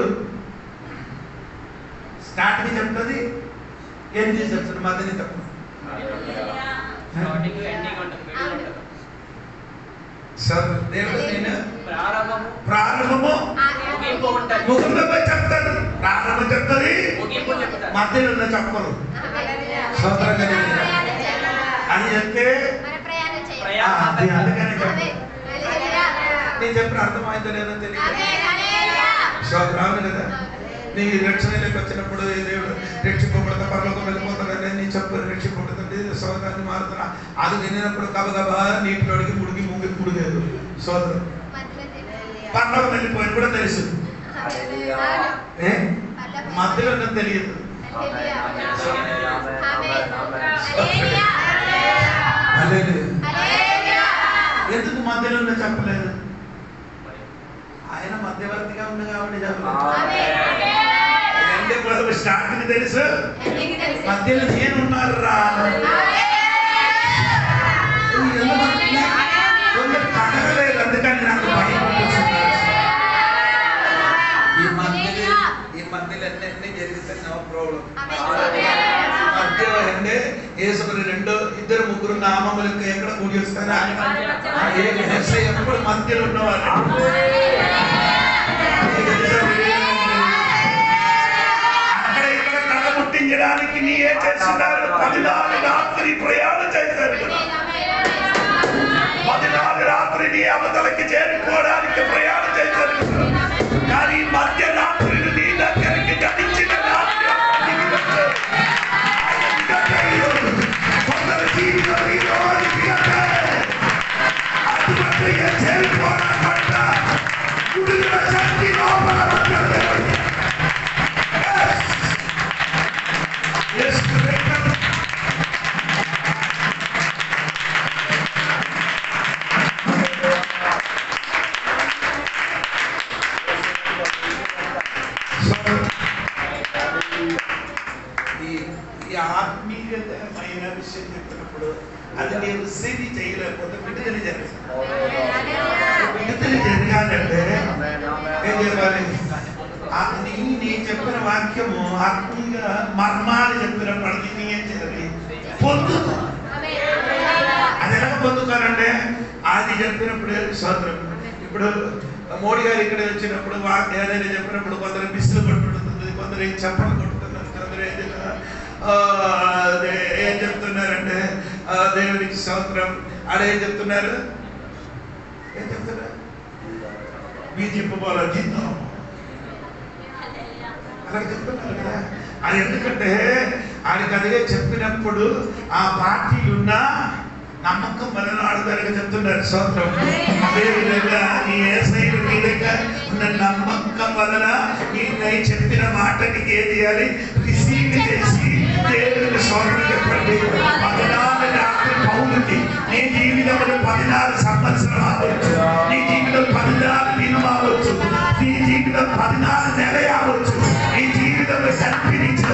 స్టార్టింగ్ చెప్తుంది, ఎండింగ్ చెప్తుంది, మధ్యని తప్పు. దేవుడు నేను ప్రారంభము ముగింపు చెప్తాను. ప్రారంభం చెప్తుంది, మధ్యలో ఉన్న చెప్పరు. అని చెప్తే అందుకని నేను చెప్పిన అర్థమైందో లేదో తెలియదు. శోధరాలు కదా, నీ రక్షణలోకి వచ్చినప్పుడు దేవుడు రక్షింపబడతా పరలోకం వెళ్ళిపోతాడని నీ చెప్పు రక్షింపబడుతుంది, సోదరాన్ని మారుతున్నా. అది వినినప్పుడు గబగబా నీటిలోడికి ముడిగి ముడిగేదు. సోదరు పరలోకం వెళ్ళిపోయిన కూడా తెలుసు, మధ్యలో ఉన్నది తెలియదు. ఎందుకు మధ్యలో ఉన్న చెప్పలేదు? ఆయన మధ్యవర్తిగా ఉంది కాబట్టి చెప్పలేదు. స్టార్టింగ్ తెలుసు, మధ్యలో నేనున్నారు రా. కొందరు కడగలేదు, అందుకని నాకు భయం. ఈ మధ్యలో అన్నీ జరుగుతాయి, నో ప్రాబ్లం. మధ్యలో అంటే యేసుని 2-3 నామములకు ఎక్కడ కూడి వస్తారో ఎప్పుడు మధ్యలో ఉన్నవారు. అక్కడ ఇక్కడ కళ పుట్టించడానికి నీ ఏం చేస్తున్నారు? 14 రాత్రి ప్రయాణం చేశారు కదా, 14 రాత్రి నీ అవతలకి చేరుకోవడానికి ప్రయాణం చేశారు కదా. కానీ మధ్య రాత్రి నీ దగ్గరికి గడిచిన రాత్రి కొందరు జీవితం ఈ రోజు అటుపట్టిగా చేరుకోవడం పట్ల గుడిలో శక్తి లోపల ఆత్మీయమైన విషయం చెప్తున్నప్పుడు అది నేను రిసీవ్ చేయలేకపోతే విడుదల జరగాలి. విడుదల జరగాలంటే ఏం చెప్పాలి? నేను చెప్పిన వాక్యము ఆత్మీయంగా మర్మాలు చెప్పినప్పుడు నేను ఏం చేయాలి? పొందుతా. అది ఎలా పొందుతానంటే అది చెప్పినప్పుడు స్వాతంత్రం. ఇప్పుడు మోడీ గారు ఇక్కడ వచ్చినప్పుడు ఏదైనా చెప్పినప్పుడు కొందరు బిస్సులు కొట్టుకుంటుంది, కొందరు ఏం చెప్పలు కొట్టుతున్నారు, కొందరు ఏం చెప్తున్నారంటే దేవునికి స్తోత్రం. ఆడేం చెప్తున్నారు? ఏం చెప్తున్నారు? బీజేపీ వాళ్ళ జీతం అలా చెప్తున్నారు కదా. అది ఎందుకంటే ఆయనకు అదే చెప్పినప్పుడు ఆ పార్టీలు ఉన్నా నమ్మకం బలనాడు కనుక చెప్తున్నారు స్తోత్రం. అదేవిధంగా ఈ యేసయ్య నీ దగ్గర ఉన్న నమ్మకం వలన ఈ చెప్పిన మాటని ఏం చేయాలి? రిసీవ్ చేసి దేవునికి స్తోత్రం చెప్పండి. 14 రాత్రి పౌలుకి నీ జీవితంలో 14 సంవత్సరం అవ్వచ్చు, నీ జీవితం 14 దినం అవ్వచ్చు, నీ జీవితం 14 నెల అవ్వచ్చు, నీ జీవితంలో కనిపించిన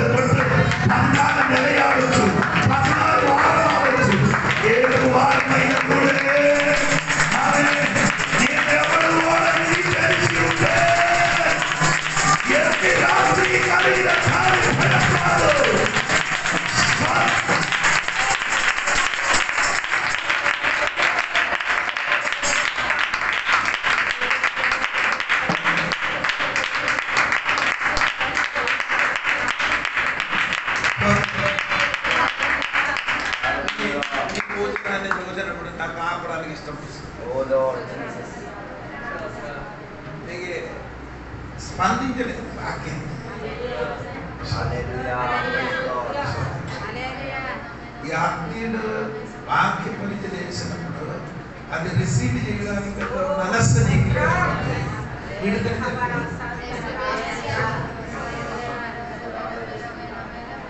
14 నెల అవ్వచ్చు, 14 వారం అవ్వచ్చు, 7 వారమైన కూడా నేనెవరు వాడని తెలిసి ఉంటే ఎన్ని రాత్రి కలిగిన కార్యక్రమాలు చూసినప్పుడు నాకు ఆపడానికి ఇష్టం. స్పందించలేదు వాక్యం. ఈ ఆత్మీయుడు వాక్య పనికి చేసినప్పుడు అది రిసీవ్ చేయడానికి మనస్సు నీకు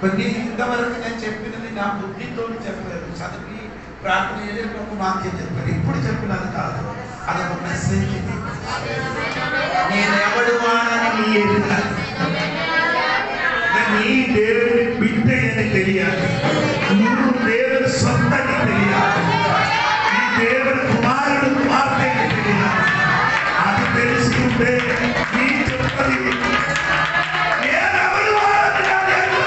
కొన్ని ఇంతవరకు నేను చెప్పినది నా బుద్ధితో చెప్పలేదు, చదివి ప్రార్థన చేసి ఒక వాక్యం చెప్పాను. ఇప్పుడు చెప్పినది కాదు, అదొక మెసేజ్. నేను ఎవడు వాడని నీ ఎదుట నీ దేవుని బిడ్డ అని తెలియాలి, నువ్వు దేవుని సొంతని తెలియాలి, నీ దేవుని కుమారుడు కుమార్తె అని తెలియాలి. అది తెలిసి ఉంటే నీ చెప్పది నేనెవడు వాడని నా దేవుడు.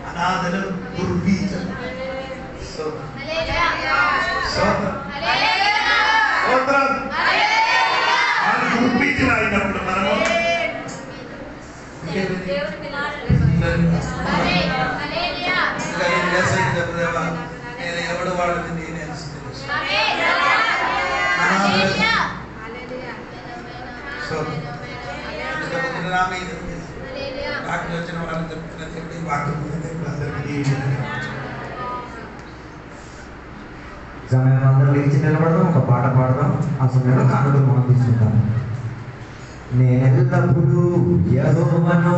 అనాథలు దుర్బీజలు. స్తోత్రం. దేవునికి నేను ఎవడు వాడిని నేనే వాక్యం వచ్చిన వాళ్ళని చెప్తున్నది వాక్యం సమయం అందరూ లేచి నిలబడదాం, ఒక పాట పాడదాం. ఆ సమయంలో కానుకలు మనం తీసుకుంటాం. నేను ఎల్లప్పుడూ యెహోవాను